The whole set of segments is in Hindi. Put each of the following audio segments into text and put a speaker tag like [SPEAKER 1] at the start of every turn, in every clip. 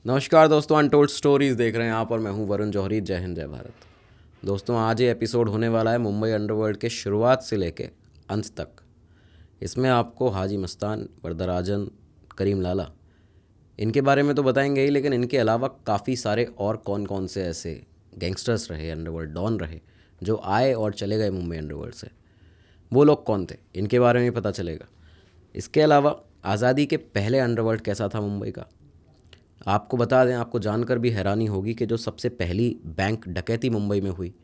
[SPEAKER 1] नमस्कार दोस्तों, अनटोल्ड स्टोरीज देख रहे हैं आप और मैं हूं वरुण जौहरी। जय हिंद जय भारत। दोस्तों, आज ये एपिसोड होने वाला है मुंबई अंडरवर्ल्ड के शुरुआत से लेके अंत तक। इसमें आपको हाजी मस्तान, वरदराजन, करीम लाला इनके बारे में तो बताएंगे ही, लेकिन इनके अलावा काफ़ी सारे और कौन कौन से ऐसे गैंगस्टर्स रहे, अंडरवर्ल्ड डॉन रहे, जो आए और चले गए मुंबई अंडरवर्ल्ड से। वो लोग कौन थे, इनके बारे में भी पता चलेगा। इसके अलावा आज़ादी के पहले अंडरवर्ल्ड कैसा था मुंबई का, आपको बता दें। आपको जानकर भी हैरानी होगी कि जो सबसे पहली बैंक डकैती मुंबई में हुई,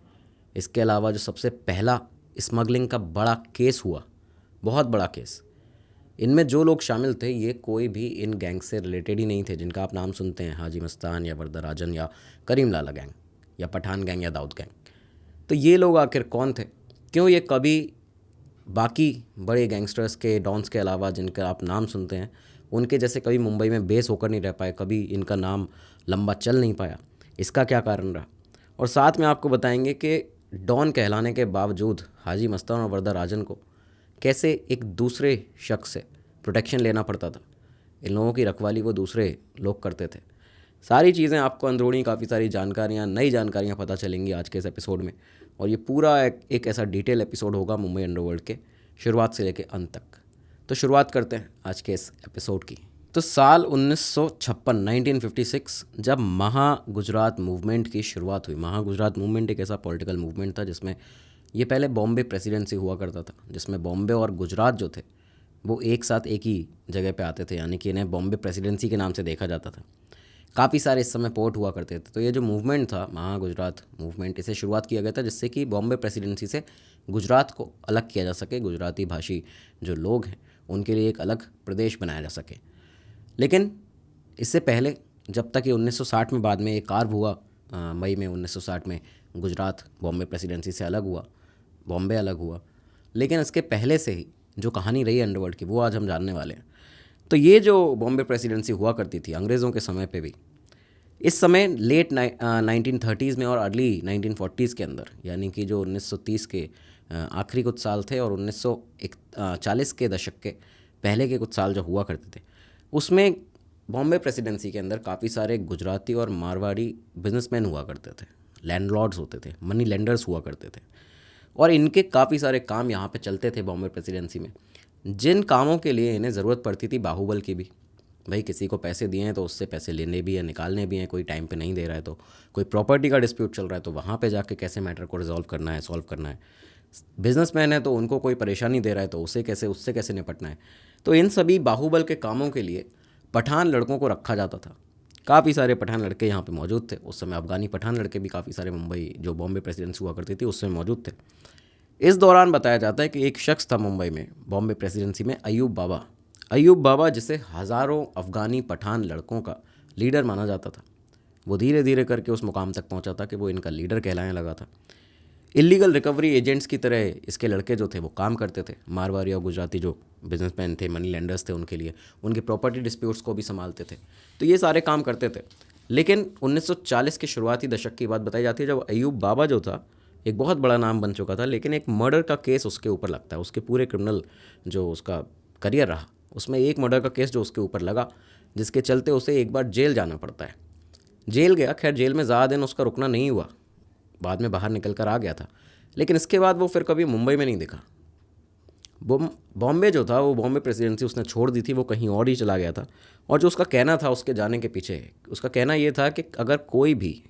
[SPEAKER 1] इसके अलावा जो सबसे पहला स्मगलिंग का बड़ा केस हुआ, बहुत बड़ा केस, इनमें जो लोग शामिल थे ये कोई भी इन गैंग से रिलेटेड ही नहीं थे जिनका आप नाम सुनते हैं, हाजी मस्तान या वरदराजन या करीम लाला गैंग या पठान गैंग या दाऊद गैंग। तो ये लोग आखिर कौन थे, क्यों ये कभी बाकी बड़े गैंगस्टर्स के, डॉन्स के अलावा जिनका आप नाम सुनते हैं, उनके जैसे कभी मुंबई में बेस होकर नहीं रह पाए, कभी इनका नाम लंबा चल नहीं पाया, इसका क्या कारण रहा। और साथ में आपको बताएंगे कि डॉन कहलाने के बावजूद हाजी मस्तान और वरदराजन को कैसे एक दूसरे शख्स से प्रोटेक्शन लेना पड़ता था। इन लोगों की रखवाली वो दूसरे लोग करते थे। सारी चीज़ें आपको अंदरूनी काफ़ी सारी जानकारियाँ, नई जानकारियाँ पता चलेंगी आज के इस एपिसोड में। और ये पूरा एक ऐसा डिटेल एपिसोड होगा मुंबई अंडरवर्ल्ड के शुरुआत से लेकर अंत तक। तो शुरुआत करते हैं आज के इस एपिसोड की। तो साल 1956 1956 जब महा गुजरात मूवमेंट की शुरुआत हुई। महा गुजरात मूवमेंट एक ऐसा पॉलिटिकल मूवमेंट था जिसमें ये पहले बॉम्बे प्रेसिडेंसी हुआ करता था, जिसमें बॉम्बे और गुजरात जो थे वो एक साथ एक ही जगह पे आते थे, यानी कि इन्हें बॉम्बे प्रेसिडेंसी के नाम से देखा जाता था। काफ़ी सारे इस समय पोर्ट हुआ करते थे। तो ये जो मूवमेंट था, महा गुजरात मूवमेंट, इसे शुरुआत किया गया था जिससे कि बॉम्बे प्रेसिडेंसी से गुजरात को अलग किया जा सके, गुजराती भाषी जो लोग हैं उनके लिए एक अलग प्रदेश बनाया जा सके। लेकिन इससे पहले, जब तक ये 1960 में बाद में एक कार्व हुआ, मई में 1960 में गुजरात बॉम्बे प्रेसिडेंसी से अलग हुआ, बॉम्बे अलग हुआ, लेकिन इसके पहले से ही जो कहानी रही अंडरवर्ल्ड की वो आज हम जानने वाले हैं। तो ये जो बॉम्बे प्रेसिडेंसी हुआ करती थी अंग्रेज़ों के समय पे भी, इस समय लेट 1930s में और अर्ली 1940s के अंदर, यानी कि जो 1930 के आखिरी कुछ साल थे और 1940 के दशक के पहले के कुछ साल जो हुआ करते थे, उसमें बॉम्बे प्रेसिडेंसी के अंदर काफ़ी सारे गुजराती और मारवाड़ी बिजनेसमैन हुआ करते थे, लैंडलॉर्ड्स होते थे, मनी लेंडर्स हुआ करते थे। और इनके काफ़ी सारे काम यहाँ पे चलते थे बॉम्बे प्रेसिडेंसी में, जिन कामों के लिए इन्हें ज़रूरत पड़ती थी बाहुबल की भी। भाई, किसी को पैसे दिए हैं तो उससे पैसे लेने भी है, निकालने भी हैं। कोई टाइम पे नहीं दे रहा है तो, कोई प्रॉपर्टी का डिस्प्यूट चल रहा है तो वहाँ पे जाके कैसे मैटर को रिजॉल्व करना है, सॉल्व करना है। बिजनेसमैन है तो उनको कोई परेशानी दे रहा है तो उससे कैसे निपटना है। तो इन सभी बाहुबल के कामों के लिए पठान लड़कों को रखा जाता था। काफ़ी सारे पठान लड़के यहाँ पे मौजूद थे उस समय। अफ़गानी पठान लड़के भी काफ़ी सारे मुंबई जो बॉम्बे प्रेसिडेंसी हुआ करती थी उस समय मौजूद थे। इस दौरान बताया जाता है कि एक शख्स था मुंबई में बॉम्बे प्रेसिडेंसी में, अयूब बाबा। अयूब बाबा, जिसे हज़ारों अफ़गानी पठान लड़कों का लीडर माना जाता था, वो धीरे धीरे करके उस मुकाम तक पहुंचा था कि वो इनका लीडर कहलाने लगा था। इलीगल रिकवरी एजेंट्स की तरह इसके लड़के जो थे वो काम करते थे। मारवाड़ी और गुजराती जो बिजनेसमैन थे, मनी लेंडर्स थे, उनके लिए उनके प्रॉपर्टी डिस्प्यूट्स को भी संभालते थे। तो ये सारे काम करते थे। लेकिन 1940 के शुरुआती दशक की बात बताई जाती है जब अयूब बाबा जो था एक बहुत बड़ा नाम बन चुका था, लेकिन एक मर्डर का केस उसके ऊपर लगता है। उसके पूरे क्रिमिनल जो उसका करियर रहा उसमें एक मर्डर का केस जो उसके ऊपर लगा, जिसके चलते उसे एक बार जेल जाना पड़ता है। जेल गया, खैर जेल में ज़्यादा दिन उसका रुकना नहीं हुआ, बाद में बाहर निकल कर आ गया था। लेकिन इसके बाद वो फिर कभी मुंबई में नहीं दिखा। बॉम्बे जो था, वो बॉम्बे प्रेसिडेंसी उसने छोड़ दी थी, वो कहीं और ही चला गया था। और जो उसका कहना था उसके जाने के पीछे, उसका कहना ये था कि अगर कोई भी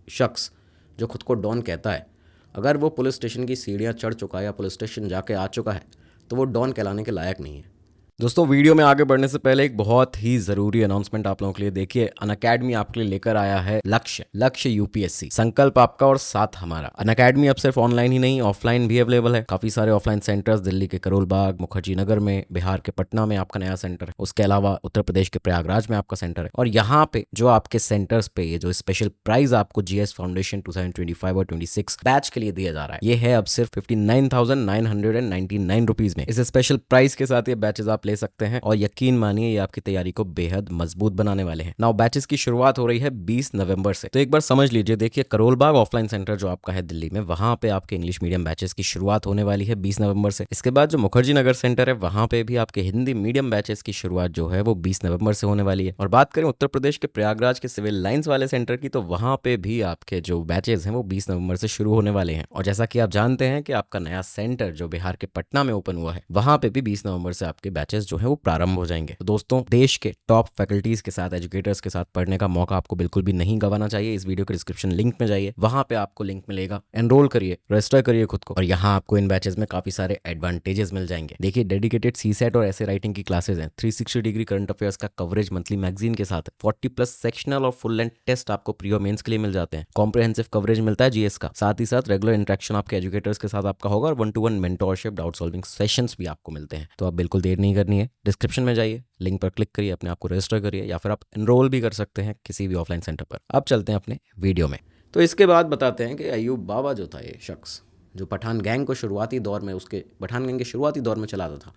[SPEAKER 1] शख्स जो खुद को डॉन कहता है, अगर वो पुलिस स्टेशन की सीढ़ियाँ चढ़ चुका है या पुलिस स्टेशन जाके आ चुका है तो वो डॉन कहलाने के लायक नहीं है। दोस्तों, वीडियो में आगे बढ़ने से पहले एक बहुत ही जरूरी अनाउंसमेंट आप लोगों के लिए। देखिए, अनअकैडमी आपके लिए लेकर आया है लक्ष्य यूपीएससी। संकल्प आपका और साथ हमारा। अनअकैडमी अब सिर्फ ऑनलाइन ही नहीं, ऑफलाइन भी अवेलेबल है। काफी सारे ऑफलाइन सेंटर्स दिल्ली के करोल बाग, मुखर्जी नगर में, बिहार के पटना में आपका नया सेंटर है। उसके अलावा उत्तर प्रदेश के प्रयागराज में आपका सेंटर है। और यहाँ पे जो आपके सेंटर्स पे ये जो स्पेशल प्राइज आपको जीएस फाउंडेशन 2025 और 26 बैच के लिए दिया जा रहा है, ये है अब सिर्फ 59,999 रुपीज में। इस स्पेशल प्राइज के साथ ये बैचेस आप ले सकते हैं और यकीन मानिए ये आपकी तैयारी को बेहद मजबूत बनाने वाले हैं। नाउ बैचेस की शुरुआत हो रही है 20 नवंबर से। तो एक बार समझ लीजिए, देखिए करोल बाग ऑफलाइन सेंटर जो आपका है दिल्ली में, वहां पे आपके इंग्लिश मीडियम बैचेस की शुरुआत होने वाली है 20 नवंबर से। इसके बाद जो मुखर्जी नगर सेंटर है वहां पे भी आपके हिंदी मीडियम बैचेस की शुरुआत जो है वो 20 नवंबर से होने वाली है। और बात करें उत्तर प्रदेश के प्रयागराज के सिविल लाइंस वाले सेंटर की, तो वहां पे भी आपके जो बैचेस हैं वो 20 नवंबर से शुरू होने वाले हैं। और जैसा कि आप जानते हैं कि आपका नया सेंटर जो बिहार के पटना में ओपन हुआ है, वहां पे भी 20 नवंबर से आपके बैचेस जो है वो प्रारंभ हो जाएंगे। तो दोस्तों, देश के टॉप फैकल्टीज के साथ, एजुकेटर्स के साथ पढ़ने का मौका आपको बिल्कुल भी नहीं गंवाना चाहिए। इस वीडियो के डिस्क्रिप्शन लिंक में जाइए, वहां पे आपको लिंक मिलेगा, एनरोल करिए, रजिस्टर करिए खुद को, और यहाँ आपको इन बैचेस में काफी सारे एडवांटेजेस मिल जाएंगे। देखिए, डेडिकेटेड सीसेट और ऐसे राइटिंग की क्लासेस हैं, 360 डिग्री करंट अफेयर्स का कवरेज मंथली मैगजीन के साथ, 40+ सेक्शनल और फुल लेंथ टेस्ट आपको प्री और मेंस के लिए मिल जाते हैं, कॉम्प्रिहेंसिव कवरेज मिलता है जीएस का, साथ ही साथ रेगुलर इंटरेक्शन आपके एजुकेटर्स के साथ आपका होगा, और 1-to-1 mentorship, doubt solving sessions भी आपको मिलते हैं। तो आप बिल्कुल देर नहीं करनी है, डिस्क्रिप्शन में जाइए, लिंक पर क्लिक करिए, अपने आप को रजिस्टर करिए, या फिर आप एनरोल भी कर सकते हैं किसी भी ऑफलाइन सेंटर पर। अब चलते हैं अपने वीडियो में। तो इसके बाद बताते हैं कि अयूब बाबा जो था, ये शख्स जो पठान गैंग को शुरुआती दौर में, उसके पठान गैंग के शुरुआती दौर में चलाता था,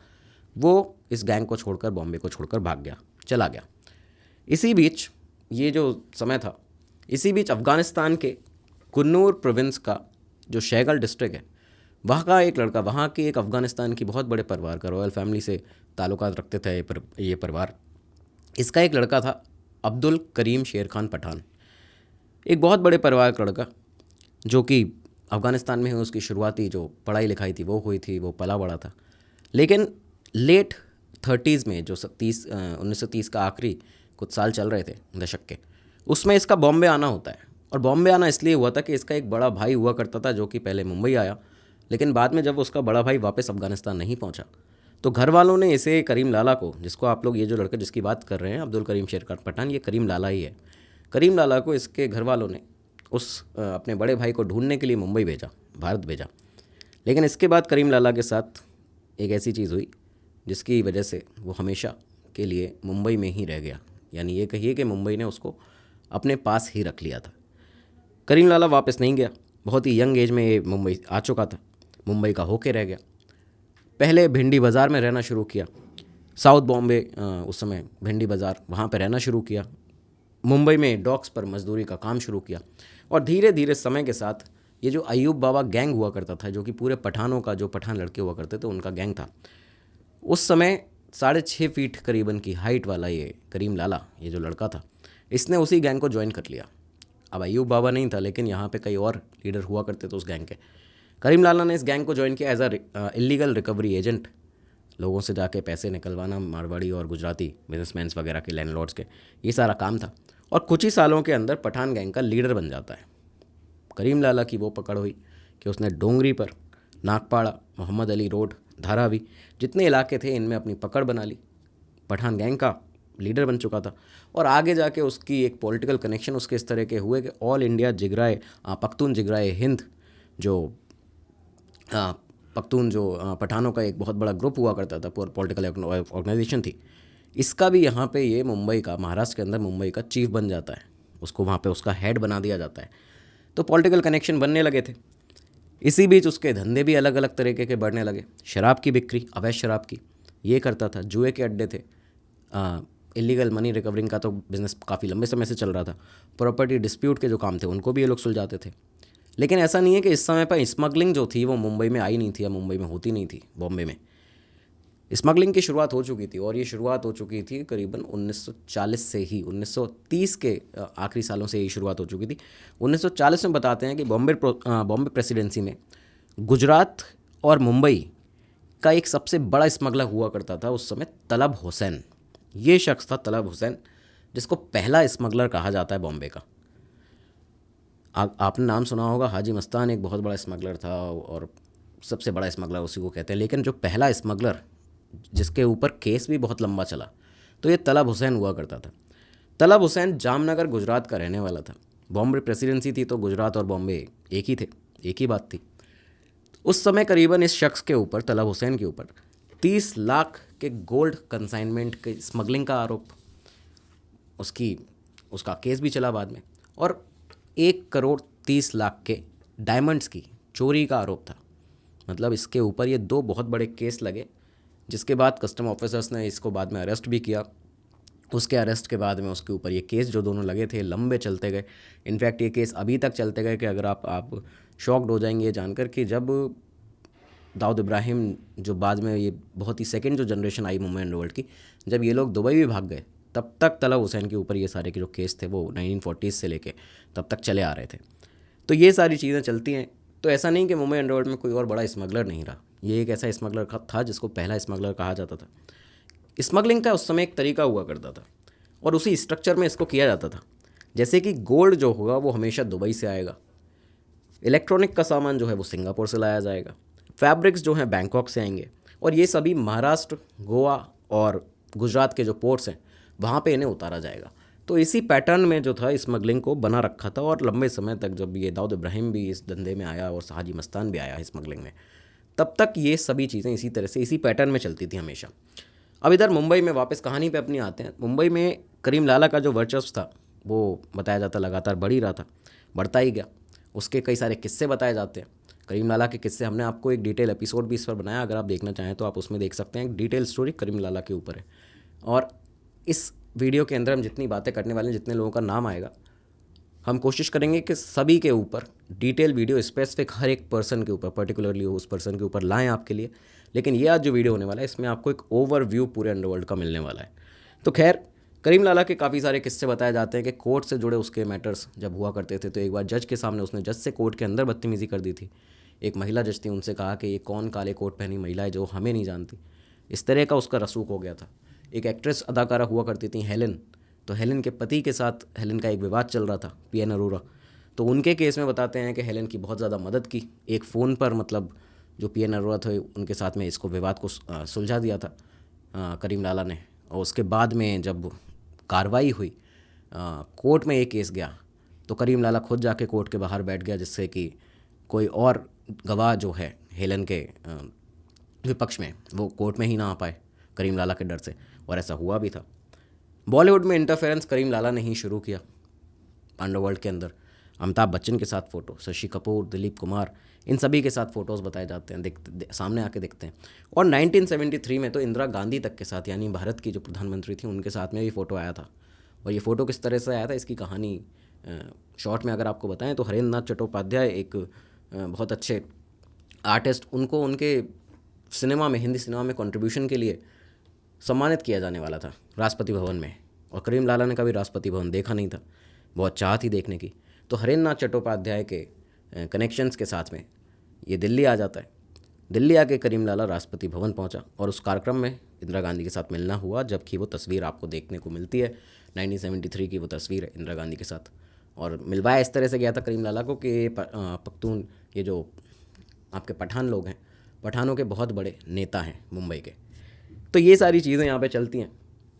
[SPEAKER 1] वो इस गैंग को छोड़कर, बॉम्बे को छोड़कर भाग गया, चला गया। इसी बीच ये जो समय था, इसी बीच अफ़गानिस्तान के कुन्नूर प्रोविंस का जो शहगल डिस्ट्रिक्ट है, वहाँ का एक लड़का, वहाँ की एक अफ़गानिस्तान की बहुत बड़े परिवार का, रॉयल फैमिली से ताल्लुकात रखते थे ये परिवार, इसका एक लड़का था अब्दुल करीम शेर खान पठान। एक बहुत बड़े परिवार का लड़का जो कि अफ़गानिस्तान में उसकी शुरुआती जो पढ़ाई लिखाई थी वो हुई थी, वो पला बड़ा था। लेकिन लेट 30s में, जो 1930 का आखिरी कुछ साल चल रहे थे दशक के, उसमें इसका बॉम्बे आना होता है। और बॉम्बे आना इसलिए हुआ था कि इसका एक बड़ा भाई हुआ करता था जो कि पहले मुंबई आया, लेकिन बाद में जब उसका बड़ा भाई वापस अफ़गानिस्तान नहीं पहुंचा, तो घर वालों ने इसे, करीम लाला को, जिसको आप लोग, ये जो लड़का जिसकी बात कर रहे हैं अब्दुल करीम शेर खान पठान, ये करीम लाला ही है। करीम लाला को इसके घर वालों ने उस अपने बड़े भाई को ढूंढने के लिए मुंबई भेजा, भारत भेजा। लेकिन इसके बाद करीम लाला के साथ एक ऐसी चीज़ हुई जिसकी वजह से वो हमेशा के लिए मुंबई में ही रह गया। यानी ये कहिए कि मुंबई ने उसको अपने पास ही रख लिया था। करीम लाला वापस नहीं गया, बहुत ही यंग एज में ये मुंबई आ चुका था, मुंबई का होके रह गया। पहले भिंडी बाज़ार में रहना शुरू किया, साउथ बॉम्बे उस समय भिंडी बाज़ार, वहाँ पर रहना शुरू किया। मुंबई में डॉक्स पर मजदूरी का काम शुरू किया। और धीरे धीरे समय के साथ ये जो अयूब बाबा गैंग हुआ करता था, जो कि पूरे पठानों का, जो पठान लड़के हुआ करते थे उनका गैंग था, उस समय 6.5 फीट करीबन की हाइट वाला ये करीम लाला, ये जो लड़का था, इसने उसी गैंग को ज्वाइन कर लिया। अब अयूब बाबा नहीं था, लेकिन यहाँ पे कई और लीडर हुआ करते थे उस गैंग के। करीम लाला ने इस गैंग को ज्वाइन किया as a illegal recovery agent, लोगों से जाके पैसे निकलवाना, मारवाड़ी और गुजराती बिजनेसमैन्स वगैरह के, लैंडलॉर्ड्स के, ये सारा काम था। और कुछ ही सालों के अंदर पठान गैंग का लीडर बन जाता है। करीम लाला की वो पकड़ हुई कि उसने डोंगरी पर, नागपाड़ा, मोहम्मद अली रोड, धारावी, जितने इलाके थे इनमें अपनी पकड़ बना ली, पठान गैंग का लीडर बन चुका था। और आगे जाके उसकी एक पॉलिटिकल कनेक्शन उसके इस तरह के हुए कि ऑल इंडिया जिगराए पख्तून जिगराए हिंद, जो पख्तून जो पठानों का एक बहुत बड़ा ग्रुप हुआ करता था, पॉलिटिकल ऑर्गेनाइजेशन थी, इसका भी यहाँ पे ये मुंबई का, महाराष्ट्र के अंदर मुंबई का चीफ बन जाता है, उसको वहाँ पे उसका हेड बना दिया जाता है। तो पॉलिटिकल कनेक्शन बनने लगे थे। इसी बीच उसके धंधे भी अलग अलग तरीके के बढ़ने लगे। शराब की बिक्री, अवैध शराब की, ये करता था। जुए के अड्डे थे, इलीगल मनी रिकवरिंग का तो बिज़नेस काफ़ी लंबे समय से चल रहा था। प्रॉपर्टी डिस्प्यूट के जो काम थे उनको भी ये लोग सुलझाते थे। लेकिन ऐसा नहीं है कि इस समय पर स्मगलिंग जो थी वो मुंबई में आई नहीं थी या मुंबई में होती नहीं थी। बॉम्बे में स्मगलिंग की शुरुआत हो चुकी थी, और ये शुरुआत हो चुकी थी करीबन 1940 से ही, 1930 के आखिरी सालों से ये शुरुआत हो चुकी थी। 1940 में बताते हैं कि बॉम्बे प्रेसिडेंसी में गुजरात और मुंबई का एक सबसे बड़ा स्मगलर हुआ करता था उस समय, तलब हुसैन। ये शख्स था तलब हुसैन, जिसको पहला स्मगलर कहा जाता है बॉम्बे का। आपने नाम सुना होगा, हाजी मस्तान एक बहुत बड़ा स्मगलर था और सबसे बड़ा स्मगलर उसी को कहते हैं। लेकिन जो पहला स्मगलर जिसके ऊपर केस भी बहुत लंबा चला, तो ये तलब हुसैन हुआ करता था। तलब हुसैन जामनगर गुजरात का रहने वाला था। बॉम्बे प्रेसिडेंसी थी तो गुजरात और बॉम्बे एक ही थे, एक ही बात थी। उस समय करीबन इस शख्स के ऊपर, तलब हुसैन के ऊपर 30 लाख के गोल्ड कंसाइनमेंट के स्मगलिंग का आरोप, उसका केस भी चला बाद में, और 1,30,00,000 के डायमंड्स की चोरी का आरोप था। मतलब इसके ऊपर ये 2 बहुत बड़े केस लगे जिसके बाद कस्टम ऑफिसर्स ने इसको बाद में अरेस्ट भी किया। उसके अरेस्ट के बाद में उसके ऊपर ये केस जो दोनों लगे थे लंबे चलते गए। इनफैक्ट ये केस अभी तक चलते गए कि अगर आप शॉक्ड हो जाएंगे ये जानकर कि जब दाऊद इब्राहिम जो बाद में ये बहुत ही सेकंड जो जनरेशन आई मुंबई अंडरवर्ल्ड की, जब ये लोग दुबई भी भाग गए तब तक तलब हुसैन के ऊपर ये सारे के जो केस थे वो 1940s से लेके तब तक चले आ रहे थे। तो ये सारी चीज़ें चलती हैं। तो ऐसा नहीं कि मुंबई अंडरवर्ल्ड में कोई और बड़ा स्मगलर नहीं रहा, ये एक ऐसा स्मगलर था जिसको पहला स्मगलर कहा जाता था। स्मगलिंग का उस समय एक तरीका हुआ करता था और उसी स्ट्रक्चर में इसको किया जाता था। जैसे कि गोल्ड जो होगा वो हमेशा दुबई से आएगा, इलेक्ट्रॉनिक का सामान जो है वो सिंगापुर से लाया जाएगा, फैब्रिक्स जो हैं बैंकॉक से आएंगे, और ये सभी महाराष्ट्र, गोवा और गुजरात के जो पोर्ट्स हैं वहाँ पे इन्हें उतारा जाएगा। तो इसी पैटर्न में जो था स्मगलिंग को बना रखा था। और लंबे समय तक जब ये दाऊद इब्राहिम भी इस धंधे में आया और हाजी मस्तान भी आया स्मगलिंग में, तब तक ये सभी चीज़ें इसी तरह से इसी पैटर्न में चलती थी हमेशा। अब इधर मुंबई में वापस कहानी पे अपनी आते हैं। मुंबई में करीम लाला का जो वर्चस्व था वो बताया जाता लगातार बढ़ ही रहा था, बढ़ता ही गया। उसके कई सारे किस्से बताए जाते हैं। करीम लाला के किस्से हमने आपको एक डिटेल एपिसोड भी इस पर बनाया, अगर आप देखना चाहें तो आप उसमें देख सकते हैं। एक डिटेल स्टोरी करीम लाला के ऊपर है। और इस वीडियो के अंदर हम जितनी बातें करने वाले हैं, जितने लोगों का नाम आएगा, हम कोशिश करेंगे कि सभी के ऊपर डिटेल वीडियो स्पेसिफिक हर एक पर्सन के ऊपर पर्टिकुलरली उस पर्सन के ऊपर लाएं आपके लिए। लेकिन ये आज जो वीडियो होने वाला है इसमें आपको एक ओवरव्यू पूरे अंडरवर्ल्ड का मिलने वाला है। तो खैर, करीम लाला के काफ़ी सारे किस्से बताए जाते हैं कि कोर्ट से जुड़े उसके मैटर्स जब हुआ करते थे तो एक बार जज के सामने उसने जज से कोर्ट के अंदर बदतमीज़ी कर दी थी। एक महिला जज थी, उनसे कहा कि ये कौन काले कोट पहनी महिला है जो हमें नहीं जानती। इस तरह का उसका रसूख हो गया था। एक एक्ट्रेस अदाकारा हुआ करती थी हेलेन, तो हेलेन के पति के साथ हेलेन का एक विवाद चल रहा था, पीएन अरोरा। तो उनके केस में बताते हैं कि हेलेन की बहुत ज़्यादा मदद की, एक फ़ोन पर मतलब जो पीएन अरोरा थे उनके साथ में इसको विवाद को सुलझा दिया था करीम लाला ने। और उसके बाद में जब कार्रवाई हुई, कोर्ट में एक केस गया, तो करीम लाला खुद जाके कोर्ट के बाहर बैठ गया, जिससे कि कोई और गवाह जो है हेलन के विपक्ष में वो कोर्ट में ही ना आ पाए करीम लाला के डर से। और ऐसा हुआ भी था। बॉलीवुड में इंटरफेरेंस करीम लाला ने ही शुरू किया अंडरवर्ल्ड के अंदर। अमिताभ बच्चन के साथ फ़ोटो, शशि कपूर, दिलीप कुमार, इन सभी के साथ फ़ोटोज़ बताए जाते हैं, सामने आके दिखते हैं। और 1973 में तो इंदिरा गांधी तक के साथ, यानी भारत की जो प्रधानमंत्री थी उनके साथ में भी फ़ोटो आया था। और ये फ़ोटो किस तरह से आया था इसकी कहानी शॉर्ट में अगर आपको बताएं तो हरेंद्र नाथ चट्टोपाध्याय एक बहुत अच्छे आर्टिस्ट, उनको उनके सिनेमा में, हिंदी सिनेमा में कंट्रीब्यूशन के लिए सम्मानित किया जाने वाला था राष्ट्रपति भवन में। और करीम लाला ने कभी राष्ट्रपति भवन देखा नहीं था, बहुत चाह थी देखने की। तो हरेंद्र नाथ चट्टोपाध्याय के कनेक्शंस के साथ में ये दिल्ली आ जाता है। दिल्ली आके करीम लाला राष्ट्रपति भवन पहुंचा और उस कार्यक्रम में इंदिरा गांधी के साथ मिलना हुआ, जबकि वो तस्वीर आपको देखने को मिलती है 1973 की वो तस्वीर है इंदिरा गांधी के साथ। और मिलवाया इस तरह से गया था करीम लाला को कि पख्तून, ये जो आपके पठान लोग हैं, पठानों के बहुत बड़े नेता हैं मुंबई के। तो ये सारी चीज़ें यहाँ पे चलती हैं।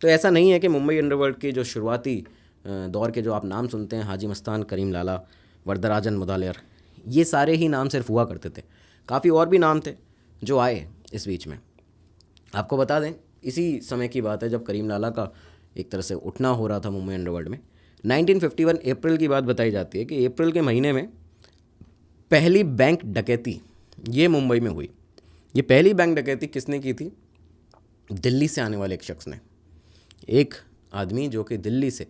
[SPEAKER 1] तो ऐसा नहीं है कि मुंबई अंडरवर्ल्ड के जो शुरुआती दौर के जो आप नाम सुनते हैं, हाजी मस्तान, करीम लाला, वरदराजन मुदालियर, ये सारे ही नाम सिर्फ हुआ करते थे। काफ़ी और भी नाम थे जो आए इस बीच में। आपको बता दें, इसी समय की बात है जब करीम लाला का एक तरह से उठना हो रहा था मुंबई अंडरवर्ल्ड में। 1951 अप्रैल की बात बताई जाती है कि अप्रैल के महीने में पहली बैंक डकैती ये मुंबई में हुई। ये पहली बैंक डकैती किसने की थी? दिल्ली से आने वाले एक शख्स ने, एक आदमी जो कि दिल्ली से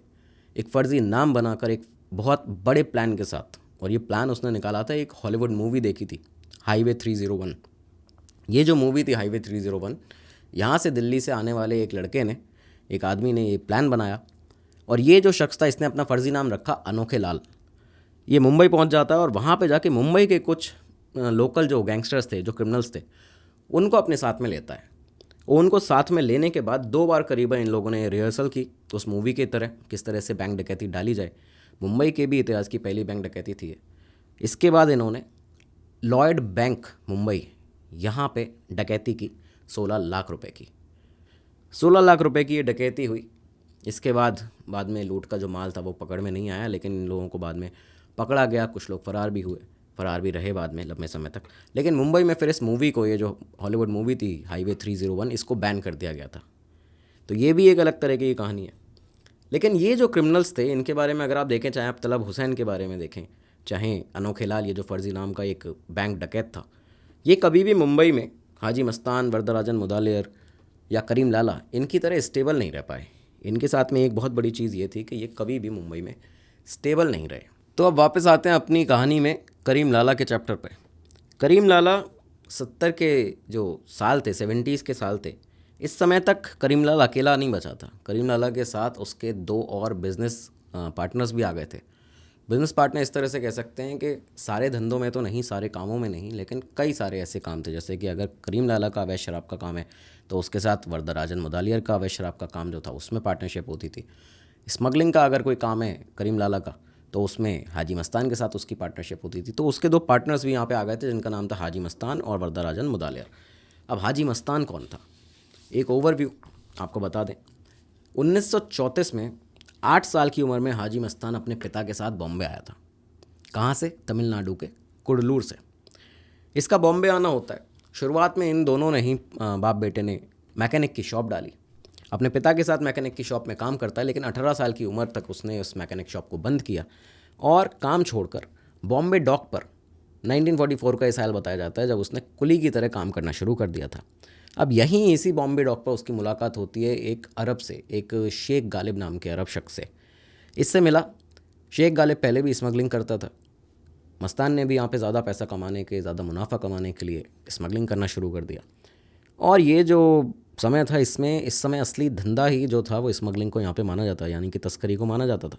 [SPEAKER 1] एक फ़र्ज़ी नाम बनाकर एक बहुत बड़े प्लान के साथ, और ये प्लान उसने निकाला था, एक हॉलीवुड मूवी देखी थी हाईवे 301। ये जो मूवी थी हाईवे 301, यहाँ से दिल्ली से आने वाले एक लड़के ने, एक आदमी ने ये प्लान बनाया। और ये जो शख्स था इसने अपना फ़र्ज़ी नाम रखा अनोखे लाल। ये मुंबई पहुँच जाता है और वहाँ पे जाके मुंबई के कुछ लोकल जो गैंगस्टर्स थे, जो क्रिमिनल्स थे, उनको अपने साथ में लेता है। उनको साथ में लेने के बाद 2 बार करीबन इन लोगों ने रिहर्सल की उस मूवी की तरह, किस तरह से बैंक डकैती डाली जाए। मुंबई के भी इतिहास की पहली बैंक डकैती थी। इसके बाद इन्होंने लॉयड बैंक मुंबई, यहाँ पे डकैती की 16 लाख रुपए की। 16 लाख रुपए की ये डकैती हुई। इसके बाद में लूट का जो माल था वो पकड़ में नहीं आया, लेकिन इन लोगों को बाद में पकड़ा गया। कुछ लोग फरार भी हुए, फरार भी रहे बाद में लंबे समय तक। लेकिन मुंबई में फिर इस मूवी को, ये जो हॉलीवुड मूवी थी हाईवे 301, इसको बैन कर दिया गया था। तो ये भी एक अलग तरह की कहानी है। लेकिन ये जो क्रिमिनल्स थे इनके बारे में अगर आप देखें, चाहे आप तलब हुसैन के बारे में देखें, चाहे अनोखे लाल, ये जो फ़र्ज़ी नाम का एक बैंक डकैत था, ये कभी भी मुंबई में हाजी मस्तान, वरदराजन मुदालियर, या करीम लाला इनकी तरह स्टेबल नहीं रह पाए। इनके साथ में एक बहुत बड़ी चीज़ ये थी कि ये कभी भी मुंबई में स्टेबल नहीं रहे। तो अब वापस आते हैं अपनी कहानी में करीम लाला के चैप्टर पे। करीम लाला 70 के जो साल थे, 70s के साल थे, इस समय तक करीम लाला अकेला नहीं बचा था। करीम लाला के साथ उसके 2 और बिजनेस पार्टनर्स भी आ गए थे। बिजनेस पार्टनर इस तरह से कह सकते हैं कि सारे धंधों में तो नहीं, सारे कामों में नहीं, लेकिन कई सारे ऐसे काम थे। जैसे कि अगर करीम लाला का अवैध शराब का काम है तो उसके साथ वरदराजन मुदालियर का अवैध शराब का काम जो था उसमें पार्टनरशिप होती थी। स्मगलिंग का अगर कोई काम है करीम लाला का तो उसमें हाजी मस्तान के साथ उसकी पार्टनरशिप होती थी। तो उसके 2 पार्टनर्स भी यहाँ पे आ गए थे जिनका नाम था हाजी मस्तान और वरदराजन मुदालियर। अब हाजी मस्तान कौन था, एक ओवरव्यू आपको बता दें। 1934 में 8 साल की उम्र में हाजी मस्तान अपने पिता के साथ बॉम्बे आया था। कहाँ से? तमिलनाडु के कुडलूर से। इसका बॉम्बे आना होता है, शुरुआत में इन दोनों ने ही बाप बेटे ने मैकेनिक की शॉप डाली। अपने पिता के साथ मैकेनिक की शॉप में काम करता है, लेकिन 18 साल की उम्र तक उसने उस मैकेनिक शॉप को बंद किया और काम छोड़कर बॉम्बे डॉक पर 1944 का ये साल बताया जाता है जब उसने कुली की तरह काम करना शुरू कर दिया था। अब यहीं इसी बॉम्बे डॉक पर उसकी मुलाकात होती है एक अरब से, एक शेख गालिब नाम के अरब शख्स से। इससे मिला। शेख गालिब पहले भी स्मगलिंग करता था। मस्तान ने भी यहाँ पे ज़्यादा पैसा कमाने के, ज़्यादा मुनाफा कमाने के लिए स्मगलिंग करना शुरू कर दिया। और ये जो समय था इसमें इस समय असली धंधा ही जो था वो स्मगलिंग को यहाँ पे माना जाता है, यानी कि तस्करी को माना जाता था।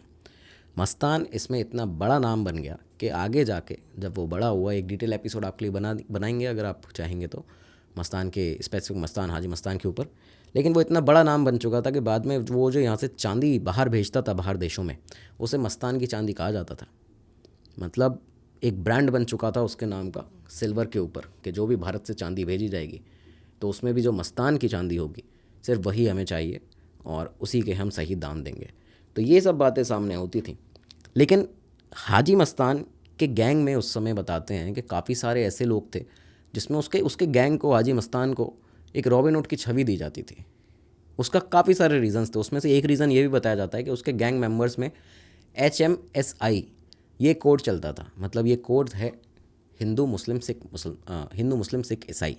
[SPEAKER 1] मस्तान इसमें इतना बड़ा नाम बन गया कि आगे जाके जब वो बड़ा हुआ, एक डिटेल एपिसोड आपके लिए बनाएंगे अगर आप चाहेंगे तो, मस्तान के स्पेसिफिक मस्तान हाजी मस्तान के ऊपर। लेकिन वो इतना बड़ा नाम बन चुका था कि बाद में वो जो यहाँ से चांदी बाहर भेजता था बाहर देशों में, उसे मस्तान की चांदी कहा जाता था। मतलब एक ब्रांड बन चुका था उसके नाम का सिल्वर के ऊपर कि जो भी भारत से चांदी भेजी जाएगी तो उसमें भी जो मस्तान की चांदी होगी सिर्फ वही हमें चाहिए और उसी के हम सही दाम देंगे। तो ये सब बातें सामने होती थी। लेकिन हाजी मस्तान के गैंग में उस समय बताते हैं कि काफ़ी सारे ऐसे लोग थे जिसमें उसके गैंग को, हाजी मस्तान को, एक रॉबिन हुड की छवि दी जाती थी। उसका काफ़ी सारे रीज़न्स थे। उसमें से एक रीज़न ये भी बताया जाता है कि उसके गैंग मेंबर्स में HMSI ये कोड चलता था। मतलब ये कोड है हिंदू मुस्लिम सिख ईसाई,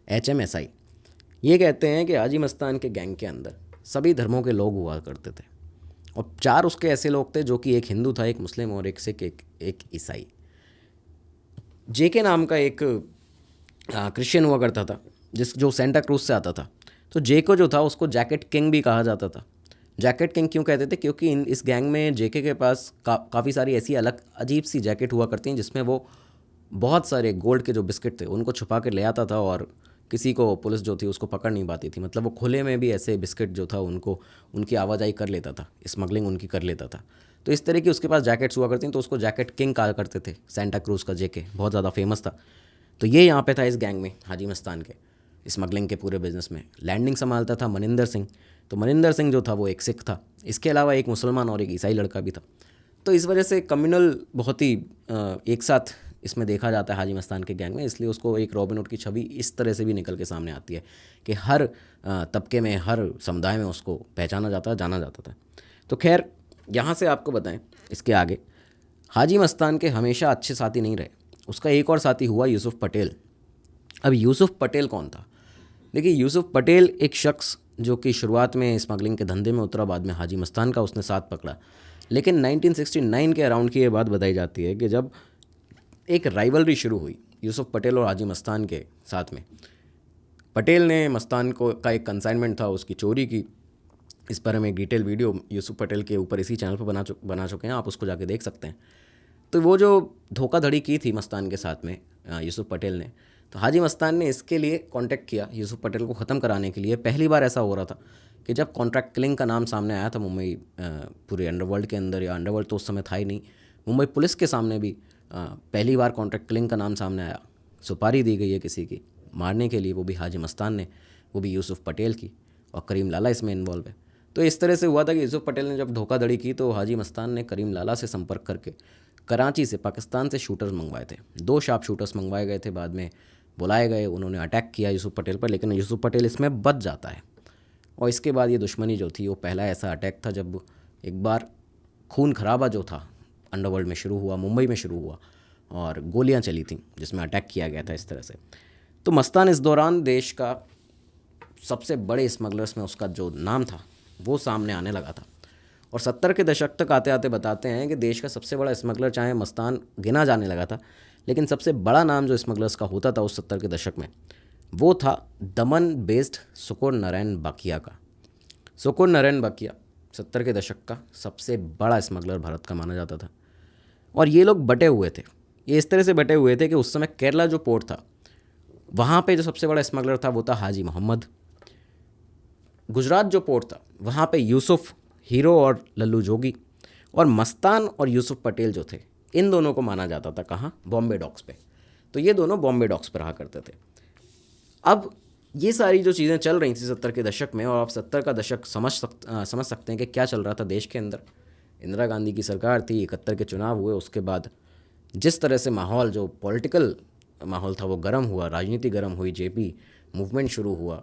[SPEAKER 1] HMSI। ये कहते हैं कि हाजी मस्तान के गैंग के अंदर सभी धर्मों के लोग हुआ करते थे और 4 उसके ऐसे लोग थे जो कि एक हिंदू था, एक मुस्लिम और एक सिख, एक ईसाई। JK नाम का एक क्रिश्चियन हुआ करता था जो सेंटा क्रूज से आता था। तो JK जो था उसको जैकेट किंग भी कहा जाता था। जैकेट किंग क्यों कहते थे? क्योंकि इस गैंग में JK के पास काफ़ी सारी ऐसी अलग अजीब सी जैकेट हुआ करती हैं जिसमें वो बहुत सारे गोल्ड के जो बिस्किट थे उनको छुपा कर ले आता था और किसी को, पुलिस जो थी उसको पकड़ नहीं पाती थी। मतलब वो खुले में भी ऐसे बिस्किट जो था उनको, उनकी आवाजाही कर लेता था, स्मगलिंग उनकी कर लेता था। तो इस तरह की उसके पास जैकेट्स हुआ करती हैं, तो उसको जैकेट किंग कहा करते थे। सेंटा क्रूज का JK बहुत ज़्यादा फेमस था। तो ये यहाँ पे था इस गैंग में, हाजी मस्तान के स्मगलिंग के पूरे बिजनेस में। लैंडिंग संभालता था मनिंदर सिंह। तो मनिंदर सिंह जो था वो एक सिख था, इसके अलावा एक मुसलमान और एक ईसाई लड़का भी था। तो इस वजह से कम्युनल बहुत ही एक साथ इसमें देखा जाता है हाजी मस्तान के गैंग में। इसलिए उसको एक रॉबिन हुड की छवि इस तरह से भी निकल के सामने आती है कि हर तबके में, हर समुदाय में उसको पहचाना जाता, जाना जाता था। तो खैर यहाँ से आपको बताएं इसके आगे, हाजी मस्तान के हमेशा अच्छे साथी नहीं रहे। उसका एक और साथी हुआ यूसुफ पटेल। अब यूसुफ पटेल कौन था? देखिए, यूसुफ पटेल एक शख्स जो कि शुरुआत में स्मगलिंग के धंधे में उतरा, बाद में हाजी मस्तान का उसने साथ पकड़ा। लेकिन 1969 के अराउंड की ये बात बताई जाती है कि जब एक राइवलरी शुरू हुई यूसुफ पटेल और हाजी मस्तान के साथ में। पटेल ने मस्तान को का एक कंसाइनमेंट था, उसकी चोरी की। इस पर हम एक डिटेल वीडियो यूसुफ पटेल के ऊपर इसी चैनल पर बना चुके हैं, आप उसको जाके देख सकते हैं। तो वो जो धोखाधड़ी की थी मस्तान के साथ में यूसुफ पटेल ने, तो हाजी मस्तान ने इसके लिए कांटेक्ट किया यूसुफ पटेल को ख़त्म कराने के लिए। पहली बार ऐसा हो रहा था कि जब कॉन्ट्रैक्ट किलिंग का नाम सामने आया था मुंबई पूरे अंडरवर्ल्ड के अंदर, या अंडरवर्ल्ड तो उस समय था ही नहीं, मुंबई पुलिस के सामने भी पहली बार कॉन्ट्रैक्ट किलिंग का नाम सामने आया। सुपारी दी गई है किसी की मारने के लिए, वो भी हाजी मस्तान ने, वो भी यूसुफ पटेल की, और करीम लाला इसमें इन्वॉल्व है। तो इस तरह से हुआ था कि यूसुफ पटेल ने जब धोखाधड़ी की तो हाजी मस्तान ने करीम लाला से संपर्क करके कराची से, पाकिस्तान से शूटर्स मंगवाए थे। 2 शार्प शूटर्स मंगवाए गए थे, बाद में बुलाए गए, उन्होंने अटैक किया यूसुफ पटेल पर, लेकिन यूसुफ पटेल इसमें बच जाता है। और इसके बाद ये दुश्मनी जो थी वो पहला ऐसा अटैक था जब एक बार खून खराबा जो था अंडरवर्ल्ड में शुरू हुआ, मुंबई में शुरू हुआ और गोलियां चली थी जिसमें अटैक किया गया था इस तरह से। तो मस्तान इस दौरान देश का सबसे बड़े स्मगलर्स में उसका जो नाम था वो सामने आने लगा था। और 70 के दशक तक आते आते बताते हैं कि देश का सबसे बड़ा स्मगलर चाहे मस्तान गिना जाने लगा था, लेकिन सबसे बड़ा नाम जो स्मगलर्स का होता था उस 70 के दशक में वो था दमन बेस्ड सुकुर नारायण बाकिया का। सुकुर नारायण बाकिया 70 के दशक का सबसे बड़ा स्मगलर भारत का माना जाता था। और ये लोग बटे हुए थे, ये इस तरह से बटे हुए थे कि उस समय केरला जो पोर्ट था वहाँ पे जो सबसे बड़ा स्मगलर था वो था हाजी मोहम्मद। गुजरात जो पोर्ट था वहाँ पे यूसुफ, हीरो और लल्लू जोगी, और मस्तान और यूसुफ पटेल जो थे इन दोनों को माना जाता था कहाँ, बॉम्बे डॉक्स पे। तो ये दोनों बॉम्बे डॉक्स पर रहा करते थे। अब ये सारी जो चीज़ें चल रही थी 70 के दशक में, और आप 70 का दशक समझ सकते हैं कि क्या चल रहा था देश के अंदर। इंदिरा गांधी की सरकार थी, 71 के चुनाव हुए, उसके बाद जिस तरह से माहौल, जो पॉलिटिकल माहौल था वो गर्म हुआ, राजनीति गर्म हुई, जेपी मूवमेंट शुरू हुआ।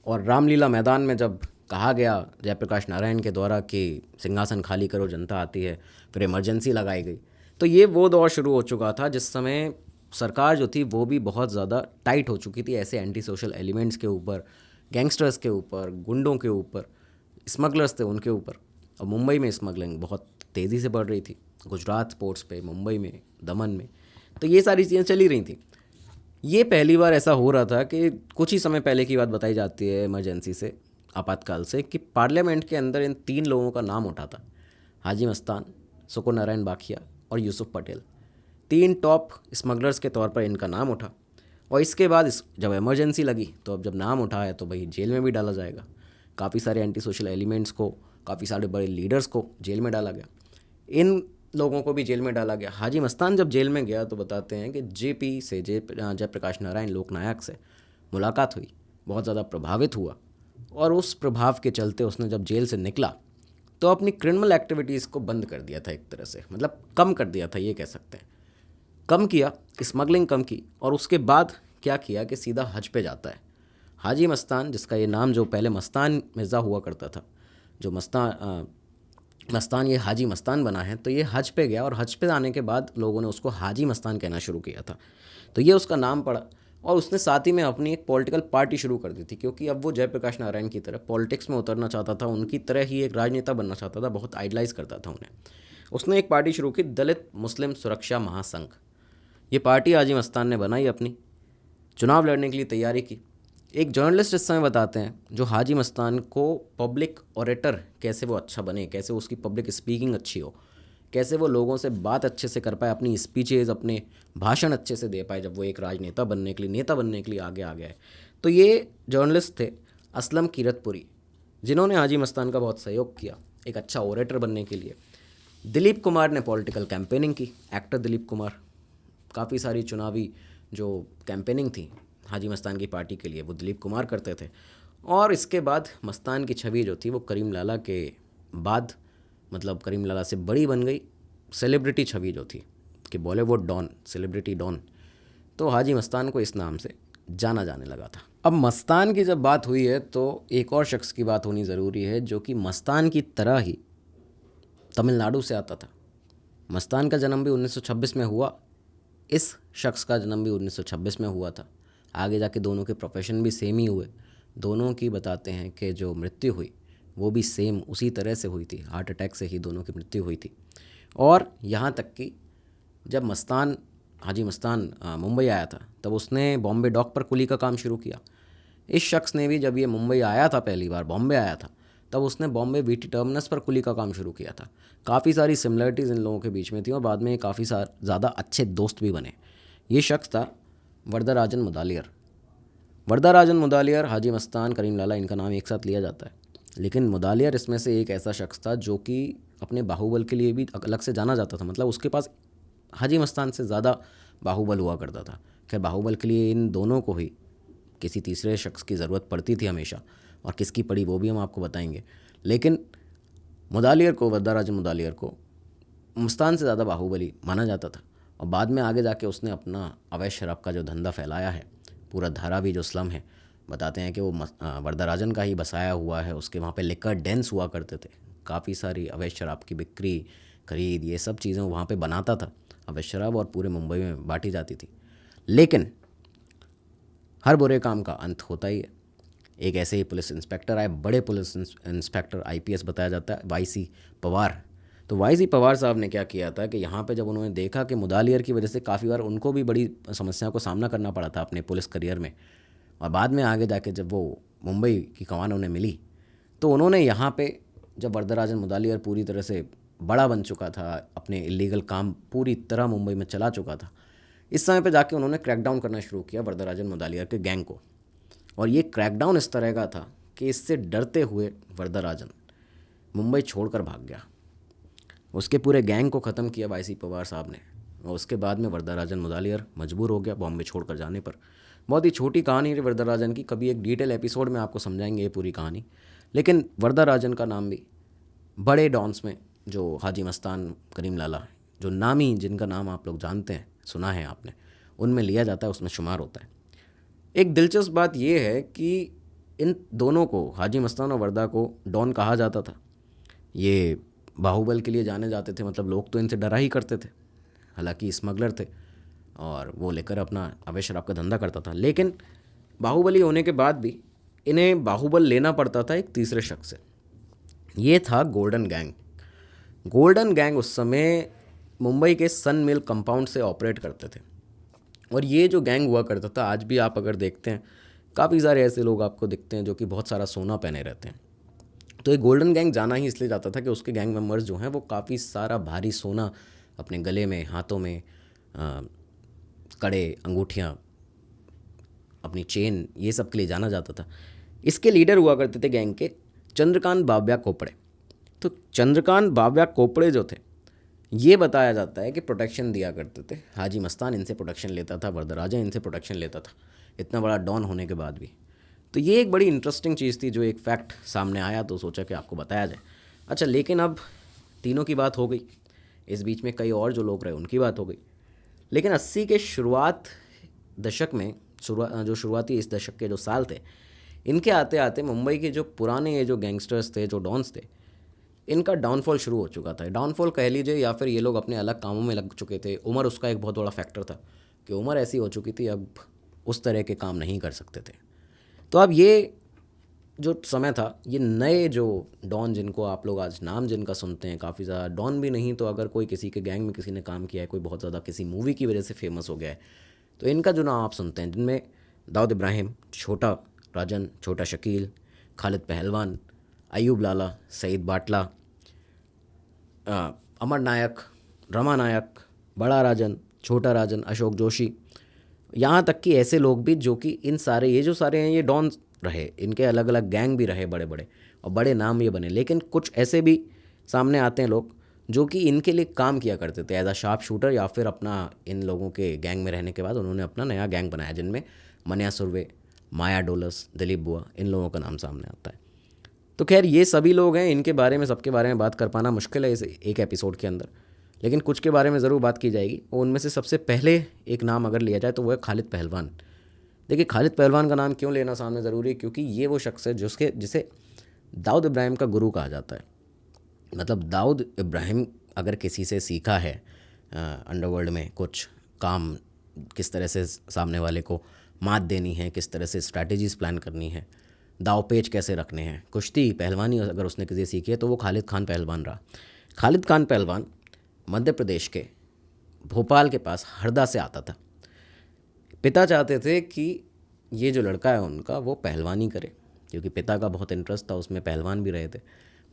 [SPEAKER 1] और रामलीला मैदान में जब कहा गया जयप्रकाश नारायण के द्वारा कि सिंहासन खाली करो जनता आती है, फिर इमरजेंसी लगाई गई, तो ये वो दौर शुरू हो चुका था जिस समय सरकार जो थी वो भी बहुत ज़्यादा टाइट हो चुकी थी ऐसे एंटी सोशल एलिमेंट्स के ऊपर, गैंगस्टर्स के ऊपर, गुंडों के ऊपर, स्मगलर्स थे उनके ऊपर। और मुंबई में स्मगलिंग बहुत तेज़ी से बढ़ रही थी, गुजरात पोर्ट्स पे, मुंबई में, दमन में, तो ये सारी चीज़ें चली रही थी। ये पहली बार ऐसा हो रहा था कि कुछ ही समय पहले की बात बताई जाती है, इमरजेंसी से, आपातकाल से, कि पार्लियामेंट के अंदर इन 3 लोगों का नाम उठा था, हाजी मस्तान, सुकुर नारायण बाखिया और यूसुफ पटेल। 3 टॉप स्मगलर्स के तौर पर इनका नाम उठा। और इसके बाद जब इमरजेंसी लगी तो अब जब नाम उठा है तो भाई जेल में भी डाला जाएगा। काफ़ी सारे एंटी सोशल एलिमेंट्स को, काफ़ी सारे बड़े लीडर्स को जेल में डाला गया, इन लोगों को भी जेल में डाला गया। हाजी मस्तान जब जेल में गया तो बताते हैं कि जेपी से, जयप्रकाश नारायण लोकनायक से मुलाकात हुई, बहुत ज़्यादा प्रभावित हुआ, और उस प्रभाव के चलते उसने जब जेल से निकला तो अपनी क्रिमिनल एक्टिविटीज़ को बंद कर दिया था, एक तरह से, मतलब कम कर दिया था, ये कह सकते हैं। कम किया, स्मगलिंग कम की, और उसके बाद क्या किया कि सीधा हज पे जाता है। हाजी मस्तान, जिसका ये नाम जो पहले मस्तान मिर्ज़ा हुआ करता था, जो मस्तान ये हाजी मस्तान बना है, तो ये हज पे गया, और हज पे आने के बाद लोगों ने उसको हाजी मस्तान कहना शुरू किया था, तो ये उसका नाम पड़ा। और उसने साथ ही में अपनी एक पॉलिटिकल पार्टी शुरू कर दी थी, क्योंकि अब वो जयप्रकाश नारायण की तरह पॉलिटिक्स में उतरना चाहता था, उनकी तरह ही एक राजनेता बनना चाहता था, बहुत आइडलाइज करता था उन्हें। उसने एक पार्टी शुरू की, दलित मुस्लिम सुरक्षा महासंघ। ये पार्टी हाजी मस्तान ने बनाई, अपनी चुनाव लड़ने के लिए तैयारी की। एक जर्नलिस्ट इस समय बताते हैं जो हाजी मस्तान को पब्लिक ऑरेटर कैसे वो अच्छा बने, कैसे उसकी पब्लिक स्पीकिंग अच्छी हो, कैसे वो लोगों से बात अच्छे से कर पाए, अपनी स्पीचेज़, अपने भाषण अच्छे से दे पाए जब वो एक राजनेता बनने के लिए, नेता बनने के लिए आगे आ गया है। तो ये जर्नलिस्ट थे असलम कीरतपुरी, जिन्होंने हाजी मस्तान का बहुत सहयोग किया एक अच्छा ऑरेटर बनने के लिए। दिलीप कुमार ने पॉलिटिकल कैंपेनिंग की, एक्टर दिलीप कुमार, काफ़ी सारी चुनावी जो कैंपेनिंग थी हाजी मस्तान की पार्टी के लिए वो दिलीप कुमार करते थे। और इसके बाद मस्तान की छवि जो थी वो करीम लाला के बाद, मतलब करीम लाला से बड़ी बन गई, सेलिब्रिटी छवि जो थी कि बॉलीवुड डॉन, सेलिब्रिटी डॉन, तो हाजी मस्तान को इस नाम से जाना जाने लगा था। अब मस्तान की जब बात हुई है तो एक और शख्स की बात होनी ज़रूरी है जो कि मस्तान की तरह ही तमिलनाडु से आता था। मस्तान का जन्म भी 1926 में हुआ, इस शख्स का जन्म भी 1926 में हुआ था। आगे जाके दोनों के प्रोफेशन भी सेम ही हुए। दोनों की बताते हैं कि जो मृत्यु हुई वो भी सेम उसी तरह से हुई थी, हार्ट अटैक से ही दोनों की मृत्यु हुई थी। और यहाँ तक कि जब हाजी मस्तान मुंबई आया था तब उसने बॉम्बे डॉक पर कुली का काम शुरू किया। इस शख्स ने भी जब ये मुंबई आया था, पहली बार बॉम्बे आया था, तब उसने बॉम्बे वीटी टर्मिनस पर कुली का काम शुरू किया था। काफ़ी सारी सिमिलरिटीज़ इन लोगों के बीच में थी और बाद में काफ़ी ज़्यादा अच्छे दोस्त भी बने। ये शख्स था वरदराजन मुदालियर। वरदराजन मुदालियर, हाजी मस्तान, करीम लाला, इनका नाम एक साथ लिया जाता है, लेकिन मुदालियर इसमें से एक ऐसा शख्स था जो कि अपने बाहुबल के लिए भी अलग से जाना जाता था। मतलब उसके पास हाजी मस्तान से ज़्यादा बाहुबल हुआ करता था। खैर, बाहुबल के लिए इन दोनों को ही किसी तीसरे शख्स की ज़रूरत पड़ती थी हमेशा, और किसकी पड़ी वो भी हम आपको बताएंगे। लेकिन मुदालियर को, वरदराजन मुदालियर को मस्तान से ज़्यादा बाहुबली माना जाता था। और बाद में आगे जाके उसने अपना अवैध शराब का जो धंधा फैलाया है, पूरा धारावी जो स्लम है, बताते हैं कि वो वरदराजन का ही बसाया हुआ है। उसके वहाँ पे लिकर डेंस हुआ करते थे, काफ़ी सारी अवैध शराब की बिक्री, खरीद, ये सब चीज़ें वहाँ पे बनाता था अवैध शराब, और पूरे मुंबई में बांटी जाती थी। लेकिन हर बुरे काम का अंत होता ही है। एक ऐसे ही पुलिस इंस्पेक्टर आए, बड़े पुलिस इंस्पेक्टर आईपीएस बताया जाता है, वाईसी पवार। तो वाईसी पवार साहब ने क्या किया था कि यहाँ पे जब उन्होंने देखा कि मुदालियर की वजह से काफ़ी बार उनको भी बड़ी समस्याओं को सामना करना पड़ा था अपने पुलिस करियर में, और बाद में आगे जाके जब वो मुंबई की कमान उन्हें मिली, तो उन्होंने यहाँ पे जब वरदराजन मुदालियर पूरी तरह से बड़ा बन चुका था, अपने इलीगल काम पूरी तरह मुंबई में चला चुका था, इस समय पे जाके उन्होंने क्रैकडाउन करना शुरू किया वरदराजन मुदालियर के गैंग को। और ये क्रैकडाउन इस तरह का था कि इससे डरते हुए वरदराजन मुंबई छोड़कर भाग गया। उसके पूरे गैंग को ख़त्म किया वाईसी पवार साहब ने, और उसके बाद में वरदराजन मुदालियर मजबूर हो गया बॉम्बे छोड़कर जाने पर। बहुत ही छोटी कहानी है वरदराजन की, कभी एक डिटेल एपिसोड में आपको समझाएंगे ये पूरी कहानी। लेकिन वरदराजन का नाम भी बड़े डॉन्स में, जो हाजी मस्तान, करीम लाला, जो नामी जिनका नाम आप लोग जानते हैं, सुना है आपने, उनमें लिया जाता है, उसमें शुमार होता है। एक दिलचस्प बात यह है कि इन दोनों को, हाजी मस्तान और वर्दा को, डॉन कहा जाता था। ये बाहुबल के लिए जाने जाते थे, मतलब लोग तो इनसे डरा ही करते थे, हालांकि स्मगलर थे और वो लेकर अपना अवैध शराब का धंधा करता था। लेकिन बाहुबली होने के बाद भी इन्हें बाहुबल लेना पड़ता था एक तीसरे शख्स से, ये था गोल्डन गैंग। गोल्डन गैंग उस समय मुंबई के सन मिल कंपाउंड से ऑपरेट करते थे, और ये जो गैंग हुआ करता था, आज भी आप अगर देखते हैं काफ़ी सारे ऐसे लोग आपको दिखते हैं जो कि बहुत सारा सोना पहने रहते हैं। तो ये गोल्डन गैंग जाना ही इसलिए जाता था कि उसके गैंग मेंबर्स जो हैं वो काफ़ी सारा भारी सोना अपने गले में, हाथों में, कड़े, अंगूठियाँ, अपनी चेन, ये सब के लिए जाना जाता था। इसके लीडर हुआ करते थे गैंग के चंद्रकांत बाव्या कोपड़े। तो चंद्रकांत बाव्या कोपड़े जो थे, ये बताया जाता है कि प्रोटेक्शन दिया करते थे। हाजी मस्तान इनसे प्रोटेक्शन लेता था, वरदराजन इनसे प्रोटेक्शन लेता था, इतना बड़ा डॉन होने के बाद भी। तो ये एक बड़ी इंटरेस्टिंग चीज़ थी, जो एक फैक्ट सामने आया तो सोचा कि आपको बताया जाए। अच्छा, लेकिन अब तीनों की बात हो गई, इस बीच में कई और जो लोग रहे उनकी बात हो गई। लेकिन 80 के शुरुआत दशक में, जो शुरुआती इस दशक के जो साल थे, इनके आते आते मुंबई के जो पुराने ये जो गैंगस्टर्स थे, जो डॉन्स थे, इनका डाउनफॉल शुरू हो चुका था। डाउनफॉल कह लीजिए, या फिर ये लोग अपने अलग कामों में लग चुके थे। उम्र उसका एक बहुत बड़ा फैक्टर था कि उम्र ऐसी हो चुकी थी, अब उस तरह के काम नहीं कर सकते थे। तो अब ये जो समय था, ये नए जो डॉन, जिनको आप लोग आज नाम जिनका सुनते हैं, काफ़ी ज़्यादा डॉन भी नहीं तो अगर कोई किसी के गैंग में किसी ने काम किया है, कोई बहुत ज़्यादा किसी मूवी की वजह से फेमस हो गया है, तो इनका जो नाम आप सुनते हैं, जिनमें दाऊद इब्राहिम, छोटा राजन, छोटा शकील, खालिद पहलवान, अयूब लाला, सईद बाटला, अमर नायक, रमा नायक, बड़ा राजन, छोटा राजन, अशोक जोशी, यहाँ तक कि ऐसे लोग भी जो कि इन सारे, ये जो सारे हैं, ये डॉन रहे, इनके अलग अलग गैंग भी रहे बड़े बड़े, और बड़े नाम ये बने। लेकिन कुछ ऐसे भी सामने आते हैं लोग जो कि इनके लिए काम किया करते थे एज अ शार्प शूटर, या फिर अपना इन लोगों के गैंग में रहने के बाद उन्होंने अपना नया गैंग बनाया, जिनमें मनिया सुरवे, माया डोलस, दिलीप बुआ, इन लोगों का नाम सामने आता है। तो खैर, ये सभी लोग हैं, इनके बारे में, सबके बारे में बात कर पाना मुश्किल है इस एक एपिसोड के अंदर, लेकिन कुछ के बारे में ज़रूर बात की जाएगी। और उनमें से सबसे पहले एक नाम अगर लिया जाए तो वो है खालिद पहलवान। देखिए, खालिद पहलवान का नाम क्यों लेना सामने ज़रूरी है, क्योंकि ये वो शख्स है जिसे दाऊद इब्राहिम का गुरु कहा जाता है। मतलब दाऊद इब्राहिम अगर किसी से सीखा है अंडरवर्ल्ड में कुछ काम, किस तरह से सामने वाले को मात देनी है, किस तरह से स्ट्रैटेजीज़ प्लान करनी है, दाव पेच कैसे रखने हैं, कुश्ती, पहलवानी अगर उसने किसी सीखी है तो वो खालिद खान पहलवान रहा। खालिद खान पहलवान मध्य प्रदेश के भोपाल के पास हरदा से आता था। पिता चाहते थे कि ये जो लड़का है उनका, वो पहलवानी करे, क्योंकि पिता का बहुत इंटरेस्ट था उसमें, पहलवान भी रहे थे।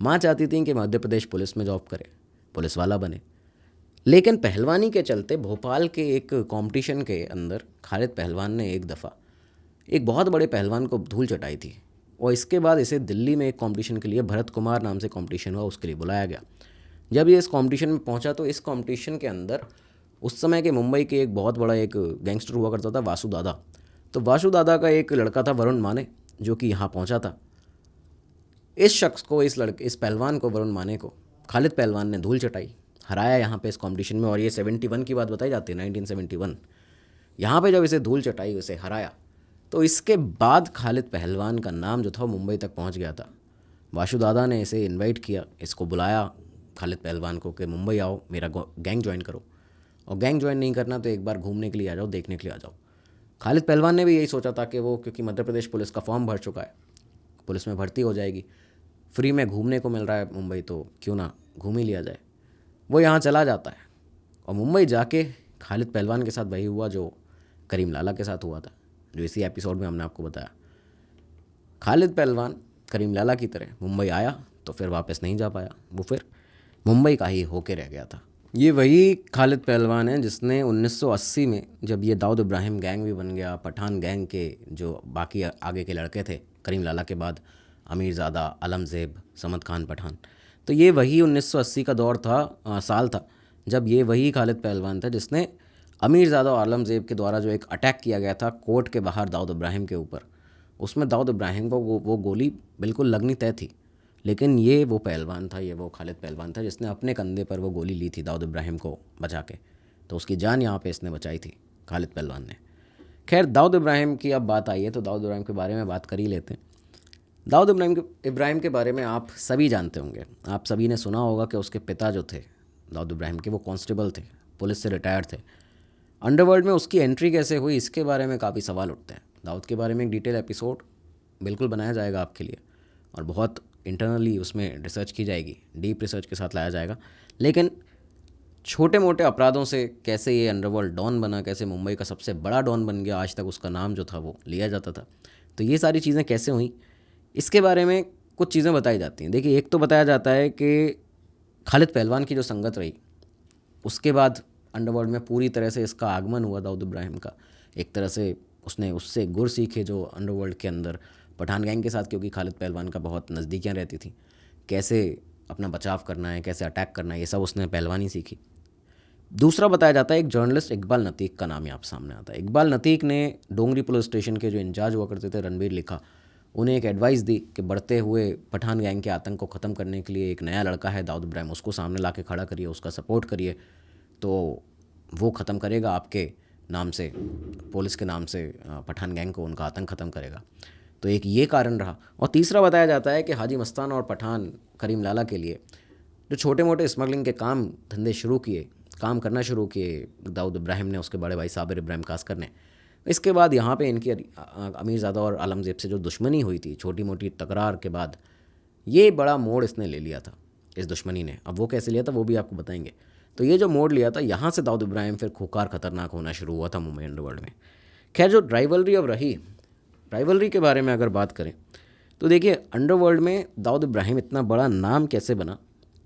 [SPEAKER 1] माँ चाहती थी कि मध्य प्रदेश पुलिस में जॉब करे, पुलिस वाला बने। लेकिन पहलवानी के चलते भोपाल के एक कंपटीशन के अंदर खालिद पहलवान ने एक दफ़ा एक बहुत बड़े पहलवान को धूल चटाई थी, और इसके बाद इसे दिल्ली में एक कंपटीशन के लिए, भरत कुमार नाम से कंपटीशन हुआ, उसके लिए बुलाया गया। जब ये इस कंपटीशन में पहुंचा तो इस कंपटीशन के अंदर उस समय के मुंबई के एक बहुत बड़ा एक गैंगस्टर हुआ करता था, वासु दादा। तो वासु दादा का एक लड़का था वरुण माने, जो कि यहाँ पहुंचा था। इस शख्स को, इस पहलवान को, वरुण माने को, खालिद पहलवान ने धूल चटाई, हराया यहाँ पे इस कंपटीशन में। और ये 71 की बात बताई जाती है, 1971। यहाँ पे जब इसे धूल चटाई, उसे हराया, तो इसके बाद खालिद पहलवान का नाम जो था वो मुंबई तक पहुँच गया था। वासु दादा ने इसे इन्वाइट किया, इसको बुलाया खालिद पहलवान को कि मुंबई आओ, मेरा गैंग ज्वाइन करो, और गैंग ज्वाइन नहीं करना तो एक बार घूमने के लिए आ जाओ, देखने के लिए आ जाओ। खालिद पहलवान ने भी यही सोचा था कि वो, क्योंकि मध्य प्रदेश पुलिस का फॉर्म भर चुका है, पुलिस में भर्ती हो जाएगी, फ्री में घूमने को मिल रहा है मुंबई, तो क्यों ना घूम ही लिया जाए। वो यहाँ चला जाता है और मुंबई जाके खालिद पहलवान के साथ वही हुआ जो करीम लाला के साथ हुआ था, जो इसी एपिसोड में हमने आपको बताया। खालिद पहलवान करीम लाला की तरह मुंबई आया तो फिर वापस नहीं जा पाया, वो फिर मुंबई का ही होके रह गया था। ये वही खालिद पहलवान है जिसने 1980 में, जब ये दाऊद इब्राहिम गैंग भी बन गया, पठान गैंग के जो बाकी आगे के लड़के थे करीम लाला के बाद, अमीरज़ादा, आलमज़ेब, समद खान पठान, तो ये वही 1980 का दौर था, साल था, जब ये वही खालिद पहलवान था जिसने अमीरज़ादा और आलमज़ेब के द्वारा जो एक अटैक किया गया था कोर्ट के बाहर दाऊद इब्राहिम के ऊपर, उसमें दाऊद इब्राहिम को वो गोली बिल्कुल लगनी तय थी, लेकिन ये वो पहलवान था, ये वो खालिद पहलवान था जिसने अपने कंधे पर वो गोली ली थी दाऊद इब्राहिम को बचा के, तो उसकी जान यहाँ पे इसने बचाई थी खालिद पहलवान ने। खैर, दाऊद इब्राहिम की अब बात आई है तो दाऊद इब्राहिम के बारे में बात कर ही लेते हैं। दाऊद इब्राहिम के बारे में आप सभी जानते होंगे, आप सभी ने सुना होगा कि उसके पिता जो थे दाऊद इब्राहिम के, वो कांस्टेबल थे, पुलिस से रिटायर्ड थे। अंडरवर्ल्ड में उसकी एंट्री कैसे हुई, इसके बारे में काफ़ी सवाल उठते हैं। दाऊद के बारे में एक डिटेल एपिसोड बिल्कुल बनाया जाएगा आपके लिए, और बहुत इंटरनली उसमें रिसर्च की जाएगी, डीप रिसर्च के साथ लाया जाएगा। लेकिन छोटे मोटे अपराधों से कैसे ये अंडरवर्ल्ड डॉन बना, कैसे मुंबई का सबसे बड़ा डॉन बन गया, आज तक उसका नाम जो था वो लिया जाता था, तो ये सारी चीज़ें कैसे हुई, इसके बारे में कुछ चीज़ें बताई जाती हैं। देखिए, एक तो बताया जाता है कि खालिद पहलवान की जो संगत रही, उसके बाद अंडरवर्ल्ड में पूरी तरह से इसका आगमन हुआ दाऊद इब्राहिम का। एक तरह से उसने उससे गुर सीखे जो अंडरवर्ल्ड के अंदर पठान गैंग के साथ, क्योंकि खालिद पहलवान का बहुत नज़दीकियाँ रहती थी, कैसे अपना बचाव करना है, कैसे अटैक करना है, ये सब उसने पहलवानी सीखी। दूसरा बताया जाता है, एक जर्नलिस्ट इकबाल नतीक का नाम यहाँ पर सामने आता है। इकबाल नतीक ने डोंगरी पुलिस स्टेशन के जो इंचार्ज हुआ करते थे रणबीर लिखा, उन्हें एक एडवाइस दी कि बढ़ते हुए पठान गैंग के आतंक को ख़त्म करने के लिए एक नया लड़का है दाऊद इब्राहिम, उसको सामने ला के खड़ा करिए, उसका सपोर्ट करिए, तो वो ख़त्म करेगा आपके नाम से, पुलिस के नाम से पठान गैंग को, उनका आतंक ख़त्म करेगा। तो एक ये कारण रहा। और तीसरा बताया जाता है कि हाजी मस्तान और पठान करीम लाला के लिए जो छोटे मोटे स्मगलिंग के काम करना शुरू किए दाऊद इब्राहिम ने, उसके बड़े भाई साबिर इब्राहिम कास्कर ने। इसके बाद यहाँ पे इनकी अमीरज़ादा और आलमज़ेब से जो दुश्मनी हुई थी, छोटी मोटी तकरार के बाद, ये बड़ा मोड़ इसने ले लिया था इस दुश्मनी ने। अब वो कैसे लिया था वो भी आपको बताएंगे। तो ये जो मोड़ लिया था, यहाँ से दाऊद इब्राहिम फिर खूंखार खतरनाक होना शुरू हुआ था मुंबई अंडरवर्ल्ड में। खैर, जो राइवलरी अब रही, राइवलरी के बारे में अगर बात करें तो देखिए, अंडरवर्ल्ड में दाऊद इब्राहिम इतना बड़ा नाम कैसे बना,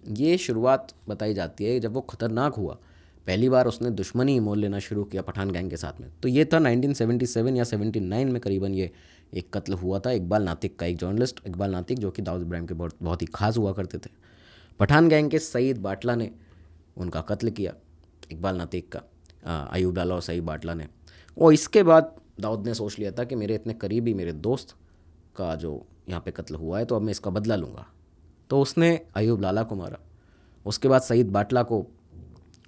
[SPEAKER 1] ये शुरुआत बताई जाती है जब वो ख़तरनाक हुआ। पहली बार उसने दुश्मनी मोल लेना शुरू किया पठान गैंग के साथ में, तो ये था 1977 या 79 में करीबन। ये एक कत्ल हुआ था इकबाल नातिक का, एक जर्नलिस्ट इकबाल नातिक, जो कि दाऊद इब्राहिम के बहुत ही खास हुआ करते थे। पठान गैंग के सईद बाटला ने उनका कत्ल किया, इकबाल नातिक का, अयूब लाला और सईद बाटला ने। और इसके बाद दाऊद ने सोच लिया था कि मेरे इतने करीबी मेरे दोस्त का जो यहाँ पे कत्ल हुआ है, तो अब मैं इसका बदला लूँगा। तो उसने अयूब लाला को मारा। उसके बाद सईद बाटला को,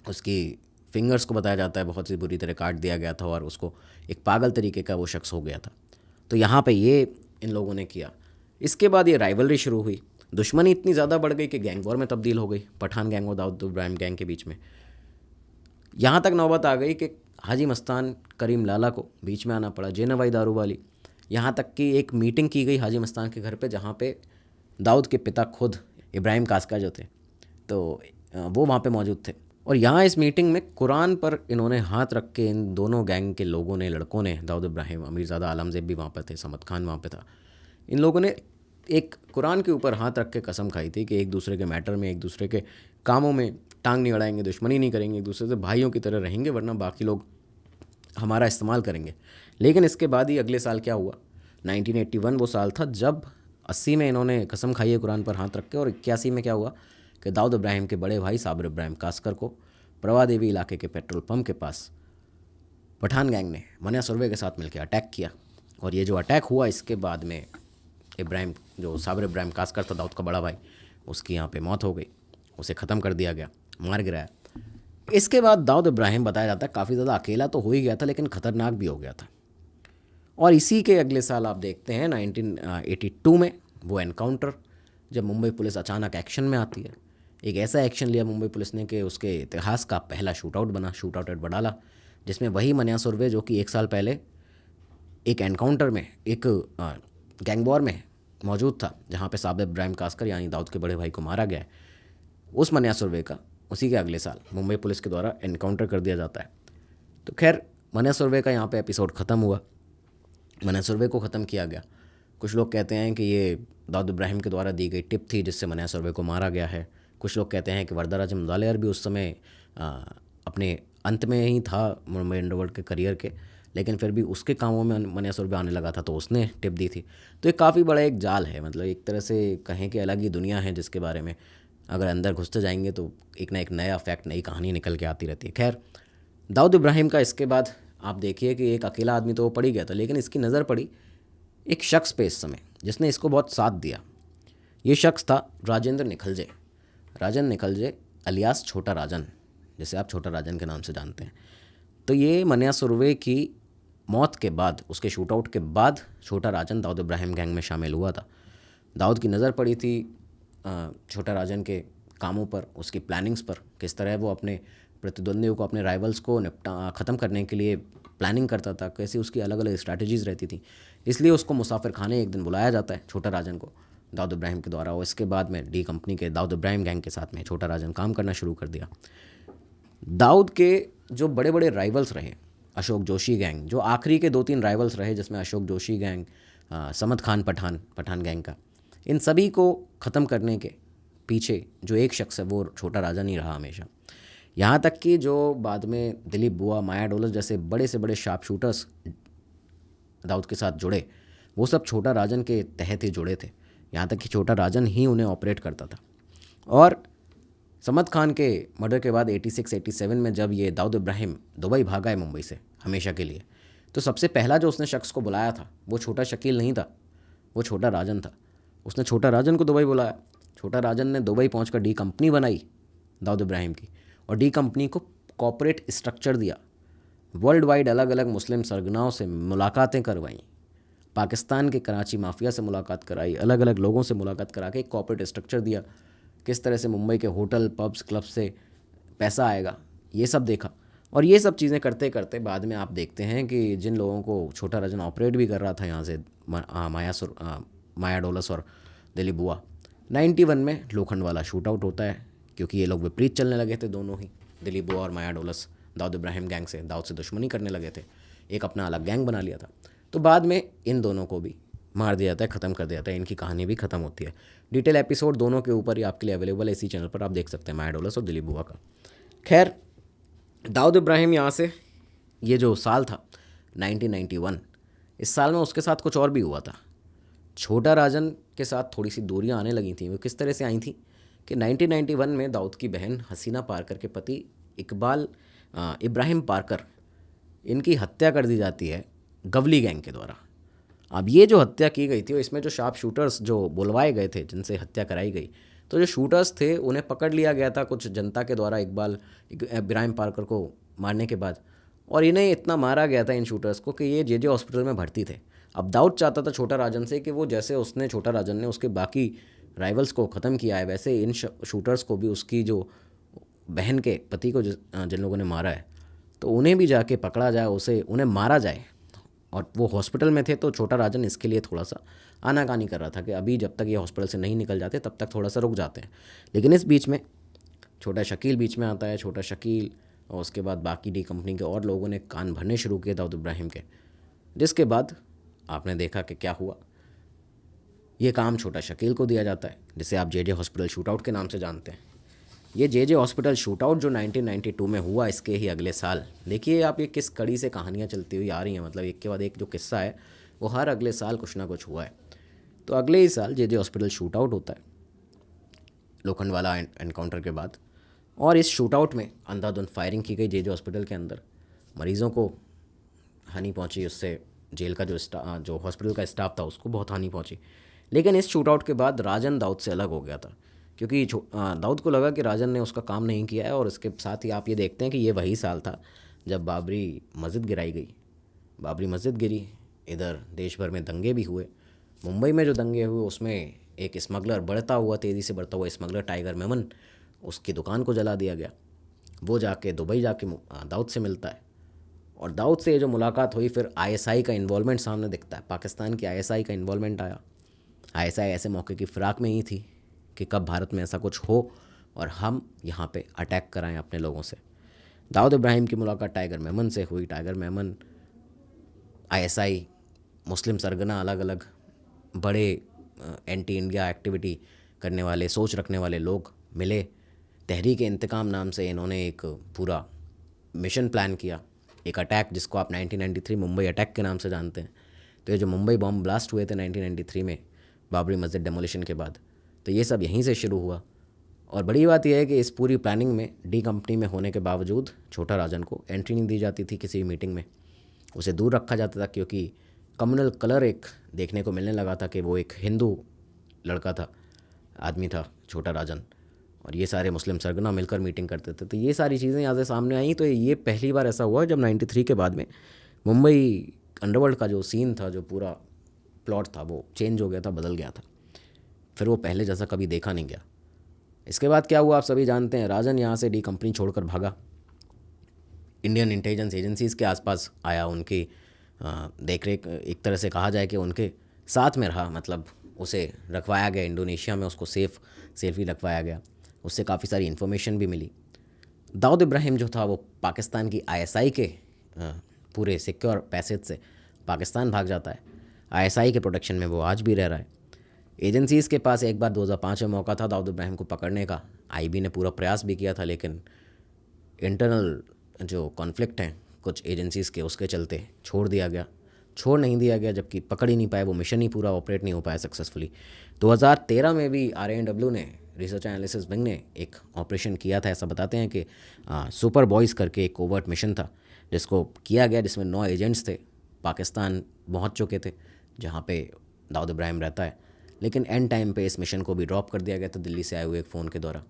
[SPEAKER 1] उसकी फिंगर्स को बताया जाता है बहुत सी बुरी तरह काट दिया गया था, और उसको एक पागल तरीके का वो शख्स हो गया था। तो यहाँ पे ये इन लोगों ने किया। इसके बाद ये राइवलरी शुरू हुई, दुश्मनी इतनी ज़्यादा बढ़ गई कि गैंग वॉर में तब्दील हो गई पठान गैंग और दाऊद इब्राहिम गैंग के बीच में। यहाँ तक नौबत आ गई कि हाजी मस्तान करीम लाला को बीच में आना पड़ा, जेनवाई दारू वाली। यहाँ तक कि एक मीटिंग की गई हाजी मस्तान के घर पे, जहाँ पे दाऊद के पिता खुद इब्राहिम कास्कर जो थे, तो वो वहाँ पे मौजूद थे। और यहाँ इस मीटिंग में कुरान पर इन्होंने हाथ रख के, इन दोनों गैंग के लोगों ने, लड़कों ने, दाऊद इब्राहिम, अमीरज़ादा, आलमज़ेब भी वहाँ पर थे, समद खान वहाँ पे था, इन लोगों ने एक कुरान के ऊपर हाथ रख के कसम खाई थी कि एक दूसरे के मैटर में, एक दूसरे के कामों में टांग नहीं अड़ाएंगे, दुश्मनी नहीं करेंगे, एक दूसरे से भाइयों की तरह रहेंगे, वरना बाकी लोग हमारा इस्तेमाल करेंगे। लेकिन इसके बाद ही अगले साल क्या हुआ, 1981 वो साल था जब 80 में इन्होंने कसम खाई है कुरान पर हाथ रख के, और 81 में क्या हुआ कि दाऊद इब्राहिम के बड़े भाई साबिर इब्राहिम कास्कर को प्रभा देवी इलाके के पेट्रोल पंप के पास पठान गैंग ने मनिया सुरवे के साथ मिलकर अटैक किया। और ये जो अटैक हुआ, इसके बाद में इब्राहिम, जो साबिर इब्राहिम कास्कर था दाऊद का बड़ा भाई, उसकी यहाँ पे मौत हो गई, उसे ख़त्म कर दिया गया, मार गिराया। इसके बाद दाऊद इब्राहिम बताया जाता है काफ़ी ज़्यादा अकेला तो हो ही गया था, लेकिन ख़तरनाक भी हो गया था। और इसी के अगले साल आप देखते हैं 1982 में वो एनकाउंटर, जब मुंबई पुलिस अचानक एक्शन में आती है। एक ऐसा एक्शन लिया मुंबई पुलिस ने कि उसके इतिहास का पहला शूटआउट बना, शूटआउट एट बडाला, जिसमें वही मनिया सुरवे जो कि 1 साल पहले एक एनकाउंटर में, एक गैंग वॉर में मौजूद था जहाँ पे साबिर इब्राहिम कासकर यानी दाऊद के बड़े भाई को मारा गया है, उस मन्या सुरवे का उसी के अगले साल मुंबई पुलिस के द्वारा एनकाउंटर कर दिया जाता है। तो खैर मन्या सुरवे का यहाँ पे एपिसोड ख़त्म हुआ, मन्या सुरवे को ख़त्म किया गया। कुछ लोग कहते हैं कि ये दाऊद इब्राहिम के द्वारा दी गई टिप थी जिससे मन्या सुरवे को मारा गया है। कुछ लोग कहते हैं कि वरदराज मुदालियार भी उस समय अपने अंत में ही था मुंबई अंडरवर्ल्ड के करियर के, लेकिन फिर भी उसके कामों में मन्या सुरभि आने लगा था तो उसने टिप दी थी। तो ये काफ़ी बड़ा एक जाल है, मतलब एक तरह से कहें कि अलग ही दुनिया है जिसके बारे में अगर अंदर घुसते जाएंगे तो एक ना एक नया फैक्ट, नई कहानी निकल के आती रहती है। खैर दाऊद इब्राहिम का इसके बाद आप देखिए कि एक अकेला आदमी तो वो पड़ ही गया था, लेकिन इसकी नज़र पड़ी एक शख्स पे इस समय जिसने इसको बहुत साथ दिया। ये शख्स था राजेंद्र निखलजे। राजन निखलजे अलियास छोटा राजन, जिसे आप छोटा राजन के नाम से जानते हैं। तो ये मन्या सुरवे की मौत के बाद, उसके शूट आउट के बाद छोटा राजन दाऊद इब्राहिम गैंग में शामिल हुआ था। दाऊद की नज़र पड़ी थी छोटा राजन के कामों पर, उसकी प्लानिंग्स पर, किस तरह वो अपने प्रतिद्वंदियों को, अपने राइवल्स को ख़त्म करने के लिए प्लानिंग करता था, कैसी उसकी अलग अलग स्ट्रैटेजीज़ रहती थी। इसलिए उसको मुसाफिर खाने एक दिन बुलाया जाता है छोटा राजन को दाऊद इब्राहिम के द्वारा, और इसके बाद में डी कंपनी के दाऊद इब्राहिम गैंग के साथ में छोटा राजन काम करना शुरू कर दिया। दाऊद के जो बड़े बड़े राइवल्स रहे, अशोक जोशी गैंग, जो आखिरी के 2-3 राइवल्स रहे जिसमें अशोक जोशी गैंग, समद खान पठान गैंग का, इन सभी को ख़त्म करने के पीछे जो एक शख्स है वो छोटा राजन ही रहा हमेशा। यहाँ तक कि जो बाद में दिलीप बुआ, माया डोलस जैसे बड़े से बड़े शार्प शूटर्स दाऊद के साथ जुड़े, वो सब छोटा राजन के तहत ही जुड़े थे। यहाँ तक कि छोटा राजन ही उन्हें ऑपरेट करता था। और समद खान के मर्डर के बाद 86-87 में जब ये दाऊद इब्राहिम दुबई भागा है मुंबई से हमेशा के लिए, तो सबसे पहला जो उसने शख्स को बुलाया था वो छोटा शकील नहीं था, वो छोटा राजन था। उसने छोटा राजन को दुबई बुलाया। छोटा राजन ने दुबई पहुंचकर डी कंपनी बनाई दाऊद इब्राहिम की, और डी कंपनी को कॉर्पोरेट स्ट्रक्चर दिया। वर्ल्ड वाइड अलग अलग मुस्लिम सरगनाओं से मुलाकातें करवाईं, पाकिस्तान के कराची माफिया से मुलाकात कराई, अलग अलग लोगों से मुलाकात करा के एक कॉर्पोरेट स्ट्रक्चर दिया, किस तरह से मुंबई के होटल, पब्स, क्लब से पैसा आएगा, ये सब देखा। और ये सब चीज़ें करते करते बाद में आप देखते हैं कि जिन लोगों को छोटा राजन ऑपरेट भी कर रहा था यहाँ से, माया डोलस और दिलीप बुआ, 91 में लोखंड वाला शूट आउट होता है, क्योंकि ये लोग विपरीत चलने लगे थे दोनों ही, दिलीप बुआ और माया डोलस दाऊद इब्राहिम गैंग से, दाऊद से दुश्मनी करने लगे थे, एक अपना अलग गैंग बना लिया था। तो बाद में इन दोनों को भी मार दिया जाता है, ख़त्म कर दिया जाता है, इनकी कहानी भी ख़त्म होती है। डिटेल एपिसोड दोनों के ऊपर ही आपके लिए अवेलेबल है, इसी चैनल पर आप देख सकते हैं, माया डोलस और दिलीप बुआ का। खैर दाऊद इब्राहिम यहाँ से, ये जो साल था 1991, इस साल में उसके साथ कुछ और भी हुआ था। छोटा राजन के साथ थोड़ी सी दूरियां आने लगी थी। वो किस तरह से आई थी कि 1991 में दाऊद की बहन हसीना पारकर के पति इकबाल इब्राहिम पारकर, इनकी हत्या कर दी जाती है गवली गैंग के द्वारा। अब ये जो हत्या की गई थी, इसमें जो शार्प शूटर्स जो बुलवाए गए थे जिनसे हत्या कराई गई, तो जो शूटर्स थे उन्हें पकड़ लिया गया था कुछ जनता के द्वारा इकबाल इब्राहिम पारकर को मारने के बाद, और इन्हें इतना मारा गया था इन शूटर्स को कि ये जे हॉस्पिटल में भर्ती थे। अब दाऊद चाहता था छोटा राजन से कि वो, जैसे उसने छोटा राजन ने उसके बाकी राइवल्स को ख़त्म किया है, वैसे इन शूटर्स को भी, उसकी जो बहन के पति को जिन लोगों ने मारा है, तो उन्हें भी जाके पकड़ा जाए, उन्हें मारा जाए। और वो हॉस्पिटल में थे, तो छोटा राजन इसके लिए थोड़ा सा आनाकानी कर रहा था कि अभी जब तक ये हॉस्पिटल से नहीं निकल जाते तब तक थोड़ा सा रुक जाते हैं। लेकिन इस बीच में छोटा शकील बीच में आता है। छोटा शकील और उसके बाद बाकी डी कंपनी के और लोगों ने कान भरने शुरू किए दाऊद इब्राहिम के, जिसके बाद आपने देखा कि क्या हुआ। ये काम छोटा शकील को दिया जाता है, जिसे आप जे हॉस्पिटल शूटआउट के नाम से जानते हैं। ये जे हॉस्पिटल शूटआउट जो 1992 में हुआ, इसके ही अगले साल देखिए आप ये किस कड़ी से कहानियाँ चलती हुई आ रही हैं, मतलब एक के बाद एक जो किस्सा है वो हर अगले साल कुछ ना कुछ हुआ है। तो अगले ही साल जे हॉस्पिटल शूटआउट होता है लोखंड वाला एनकाउंटर के बाद, और इस शूटआउट में अंधाधुंध फायरिंग की गई जे हॉस्पिटल के अंदर। मरीज़ों को हानि पहुंची, उससे जेल का जो हॉस्पिटल का स्टाफ था उसको बहुत हानि पहुंची। लेकिन इस शूटआउट के बाद राजन दाऊद से अलग हो गया था, क्योंकि दाऊद को लगा कि राजन ने उसका काम नहीं किया है। और इसके साथ ही आप ये देखते हैं कि ये वही साल था जब बाबरी मस्जिद गिराई गई। बाबरी मस्जिद गिरी, इधर देश भर में दंगे भी हुए। मुंबई में जो दंगे हुए उसमें एक स्मगलर, तेज़ी से बढ़ता हुआ स्मगलर टाइगर मेमन, उसकी दुकान को जला दिया गया। वो जाके दुबई जाके दाऊद से मिलता है, और दाऊद से ये जो मुलाकात हुई, फिर आईएसआई का इन्वॉल्वमेंट सामने दिखता है, पाकिस्तान की आईएसआई का इन्वॉल्वमेंट आया। आईएसआई ऐसे मौके की फिराक में ही थी कि कब भारत में ऐसा कुछ हो और हम यहाँ पे अटैक कराएं अपने लोगों से। दाऊद इब्राहिम की मुलाकात टाइगर मेमन से हुई। टाइगर मेमन, आईएसआई, मुस्लिम सरगना, अलग अलग बड़े एंटी इंडिया एक्टिविटी करने वाले, सोच रखने वाले लोग मिले। तहरीक इंतकाम नाम से इन्होंने एक पूरा मिशन प्लान किया, एक अटैक जिसको आप 1993 मुंबई अटैक के नाम से जानते हैं। तो ये जो मुंबई बॉम्ब ब्लास्ट हुए थे 1993 में बाबरी मस्जिद डेमोलिशन के बाद, तो ये सब यहीं से शुरू हुआ। और बड़ी बात यह है कि इस पूरी प्लानिंग में डी कंपनी में होने के बावजूद छोटा राजन को एंट्री नहीं दी जाती थी किसी भी मीटिंग में। उसे दूर रखा जाता था क्योंकि कम्युनल कलर एक देखने को मिलने लगा था कि वो एक हिंदू लड़का था, आदमी था छोटा राजन, और ये सारे मुस्लिम सरगना मिलकर मीटिंग करते थे। तो ये सारी चीज़ें यहाँ से सामने आई। तो ये पहली बार ऐसा हुआ जब 93 के बाद में मुंबई अंडरवर्ल्ड का जो सीन था, जो पूरा प्लॉट था, वो चेंज हो गया था, बदल गया था। फिर वो पहले जैसा कभी देखा नहीं गया। इसके बाद क्या हुआ आप सभी जानते हैं। राजन यहाँ से डी कंपनी छोड़कर भागा, इंडियन इंटेलिजेंस एजेंसीज़ के आसपास आया, उनकी देख रेख, एक तरह से कहा जाए कि उनके साथ में रहा। मतलब उसे रखवाया गया इंडोनेशिया में, उसको सेफली रखवाया गया। उससे काफ़ी सारी इन्फॉर्मेशन भी मिली। दाऊद इब्राहिम जो था वो पाकिस्तान की आईएसआई के पूरे सिक्योर पैसेज से पाकिस्तान भाग जाता है। आईएसआई के प्रोटेक्शन में वो आज भी रह रहा है। एजेंसीज़ के पास एक बार 2005 में मौका था दाऊद इब्राहिम को पकड़ने का। आईबी ने पूरा प्रयास भी किया था, लेकिन इंटरनल जो कॉन्फ्लिक्ट हैं कुछ एजेंसीज़ के, उसके चलते छोड़ नहीं दिया गया, जबकि पकड़ ही नहीं पाए, वो मिशन ही पूरा ऑपरेट नहीं हो पाया सक्सेसफुली। 2013 में भी RANW ने, रिसर्च एनालिसिस विंग ने, एक ऑपरेशन किया था। ऐसा बताते हैं कि सुपर बॉयज़ करके एक कोवर्ट मिशन था जिसको किया गया, जिसमें 9 एजेंट्स थे, पाकिस्तान पहुंच चुके थे जहां पे दाऊद इब्राहिम रहता है। लेकिन एंड टाइम पे इस मिशन को भी ड्रॉप कर दिया गया था दिल्ली से आए हुए एक फ़ोन के द्वारा।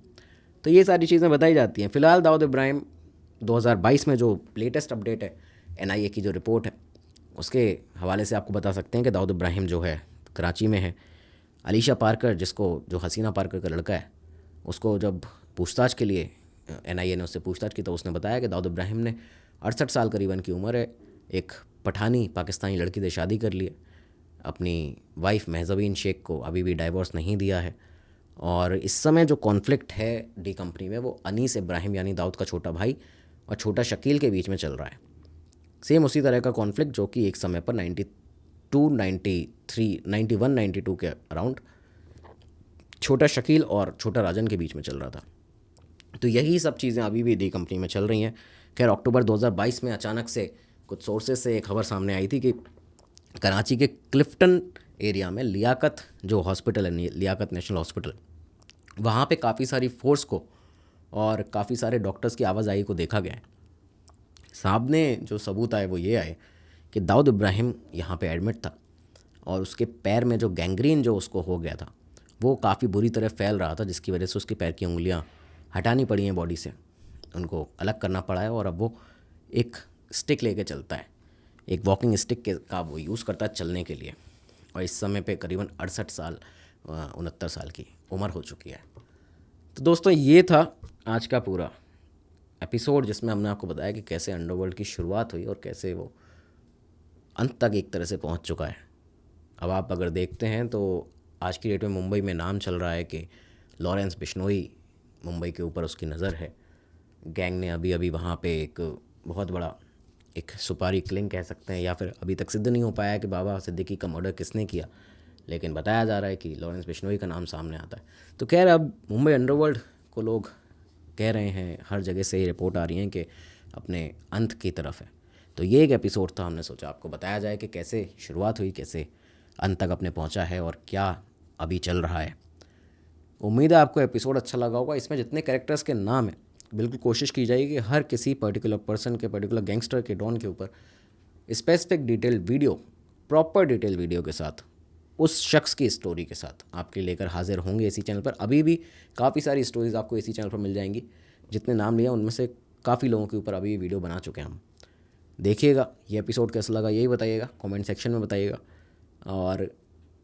[SPEAKER 1] तो ये सारी चीज़ें बताई जाती हैं। फ़िलहाल दाऊद इब्राहिम 2022 में जो लेटेस्ट अपडेट है, NIA की जो रिपोर्ट है, उसके हवाले से आपको बता सकते हैं कि दाऊद इब्राहिम जो है कराची में है। अलीशा पार्कर, जो हसीना पार्कर का लड़का है, उसको जब पूछताछ के लिए NIA ने उससे पूछताछ की तो उसने बताया कि दाऊद इब्राहिम ने 68 साल करीबन की उम्र है, एक पठानी पाकिस्तानी लड़की से शादी कर ली है। अपनी वाइफ महजबीन शेख को अभी भी डाइवोर्स नहीं दिया है। और इस समय जो कॉन्फ्लिक्ट है डी कंपनी में, वो अनीस इब्राहिम यानी दाऊद का छोटा भाई और छोटा शकील के बीच में चल रहा है। सेम उसी तरह का कॉन्फ्लिक्ट जो कि एक समय पर 91-92 के अराउंड छोटा शकील और छोटा राजन के बीच में चल रहा था। तो यही सब चीज़ें अभी भी डी कंपनी में चल रही हैं। खैर, अक्टूबर 2022 में अचानक से कुछ सोर्सेज से एक खबर सामने आई थी कि कराची के क्लिफ्टन एरिया में लियाकत जो हॉस्पिटल है, लियाकत नेशनल हॉस्पिटल, वहाँ पे काफ़ी सारी फोर्स को और काफ़ी सारे डॉक्टर्स की आवाजाही को देखा गया है। सामने जो सबूत आए वो ये आए कि दाऊद इब्राहिम यहाँ पे एडमिट था और उसके पैर में जो गैंग्रीन जो उसको हो गया था वो काफ़ी बुरी तरह फैल रहा था, जिसकी वजह से उसके पैर की उंगलियाँ हटानी पड़ी हैं बॉडी से, उनको अलग करना पड़ा है। और अब वो एक स्टिक लेके चलता है, एक वॉकिंग स्टिक का वो यूज़ करता है चलने के लिए। और इस समय पे करीबन 69 साल की उम्र हो चुकी है। तो दोस्तों, ये था आज का पूरा एपिसोड जिसमें हमने आपको बताया कि कैसे अंडरवर्ल्ड की शुरुआत हुई और कैसे वो अंत तक एक तरह से पहुंच चुका है। अब आप अगर देखते हैं तो आज की डेट में मुंबई में नाम चल रहा है कि लॉरेंस बिश्नोई, मुंबई के ऊपर उसकी नज़र है। गैंग ने अभी वहाँ पे एक बहुत बड़ा एक सुपारी किलिंग कह सकते हैं, या फिर अभी तक सिद्ध नहीं हो पाया कि बाबा सिद्दीकी का मर्डर किसने किया, लेकिन बताया जा रहा है कि लॉरेंस बिश्नोई का नाम सामने आता है। तो खैर, अब मुंबई अंडरवर्ल्ड को लोग कह रहे हैं, हर जगह से ये रिपोर्ट आ रही हैं कि अपने अंत की तरफ है। तो ये एक एपिसोड था, हमने सोचा आपको बताया जाए कि कैसे शुरुआत हुई, कैसे अंत तक अपने पहुंचा है और क्या अभी चल रहा है। उम्मीद है आपको एपिसोड अच्छा लगा होगा। इसमें जितने कैरेक्टर्स के नाम हैं, बिल्कुल कोशिश की जाएगी कि हर किसी पर्टिकुलर पर्सन के, पर्टिकुलर गैंगस्टर के, डॉन के ऊपर specific detail video, proper detail video के साथ, उस शख्स की स्टोरी के साथ आपके लेकर हाजिर होंगे इसी चैनल पर। अभी भी काफ़ी सारी स्टोरीज़ आपको इसी चैनल पर मिल जाएंगी। जितने नाम लिए उनमें से काफ़ी लोगों के ऊपर अभी वीडियो बना चुके हैं हम। देखिएगा ये एपिसोड कैसा लगा, यही बताइएगा, कमेंट सेक्शन में बताइएगा। और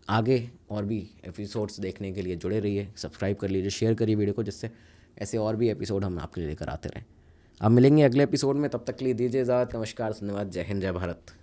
[SPEAKER 1] आगे और भी एपिसोड्स देखने के लिए जुड़े रहिए, सब्सक्राइब कर लीजिए, शेयर करिए वीडियो को, जिससे ऐसे और भी एपिसोड हम आपके लिए लेकर आते रहें। अब मिलेंगे अगले एपिसोड में, तब तक के लिए दीजिए इजाज़त। नमस्कार, धन्यवाद, जय हिंद, जय भारत।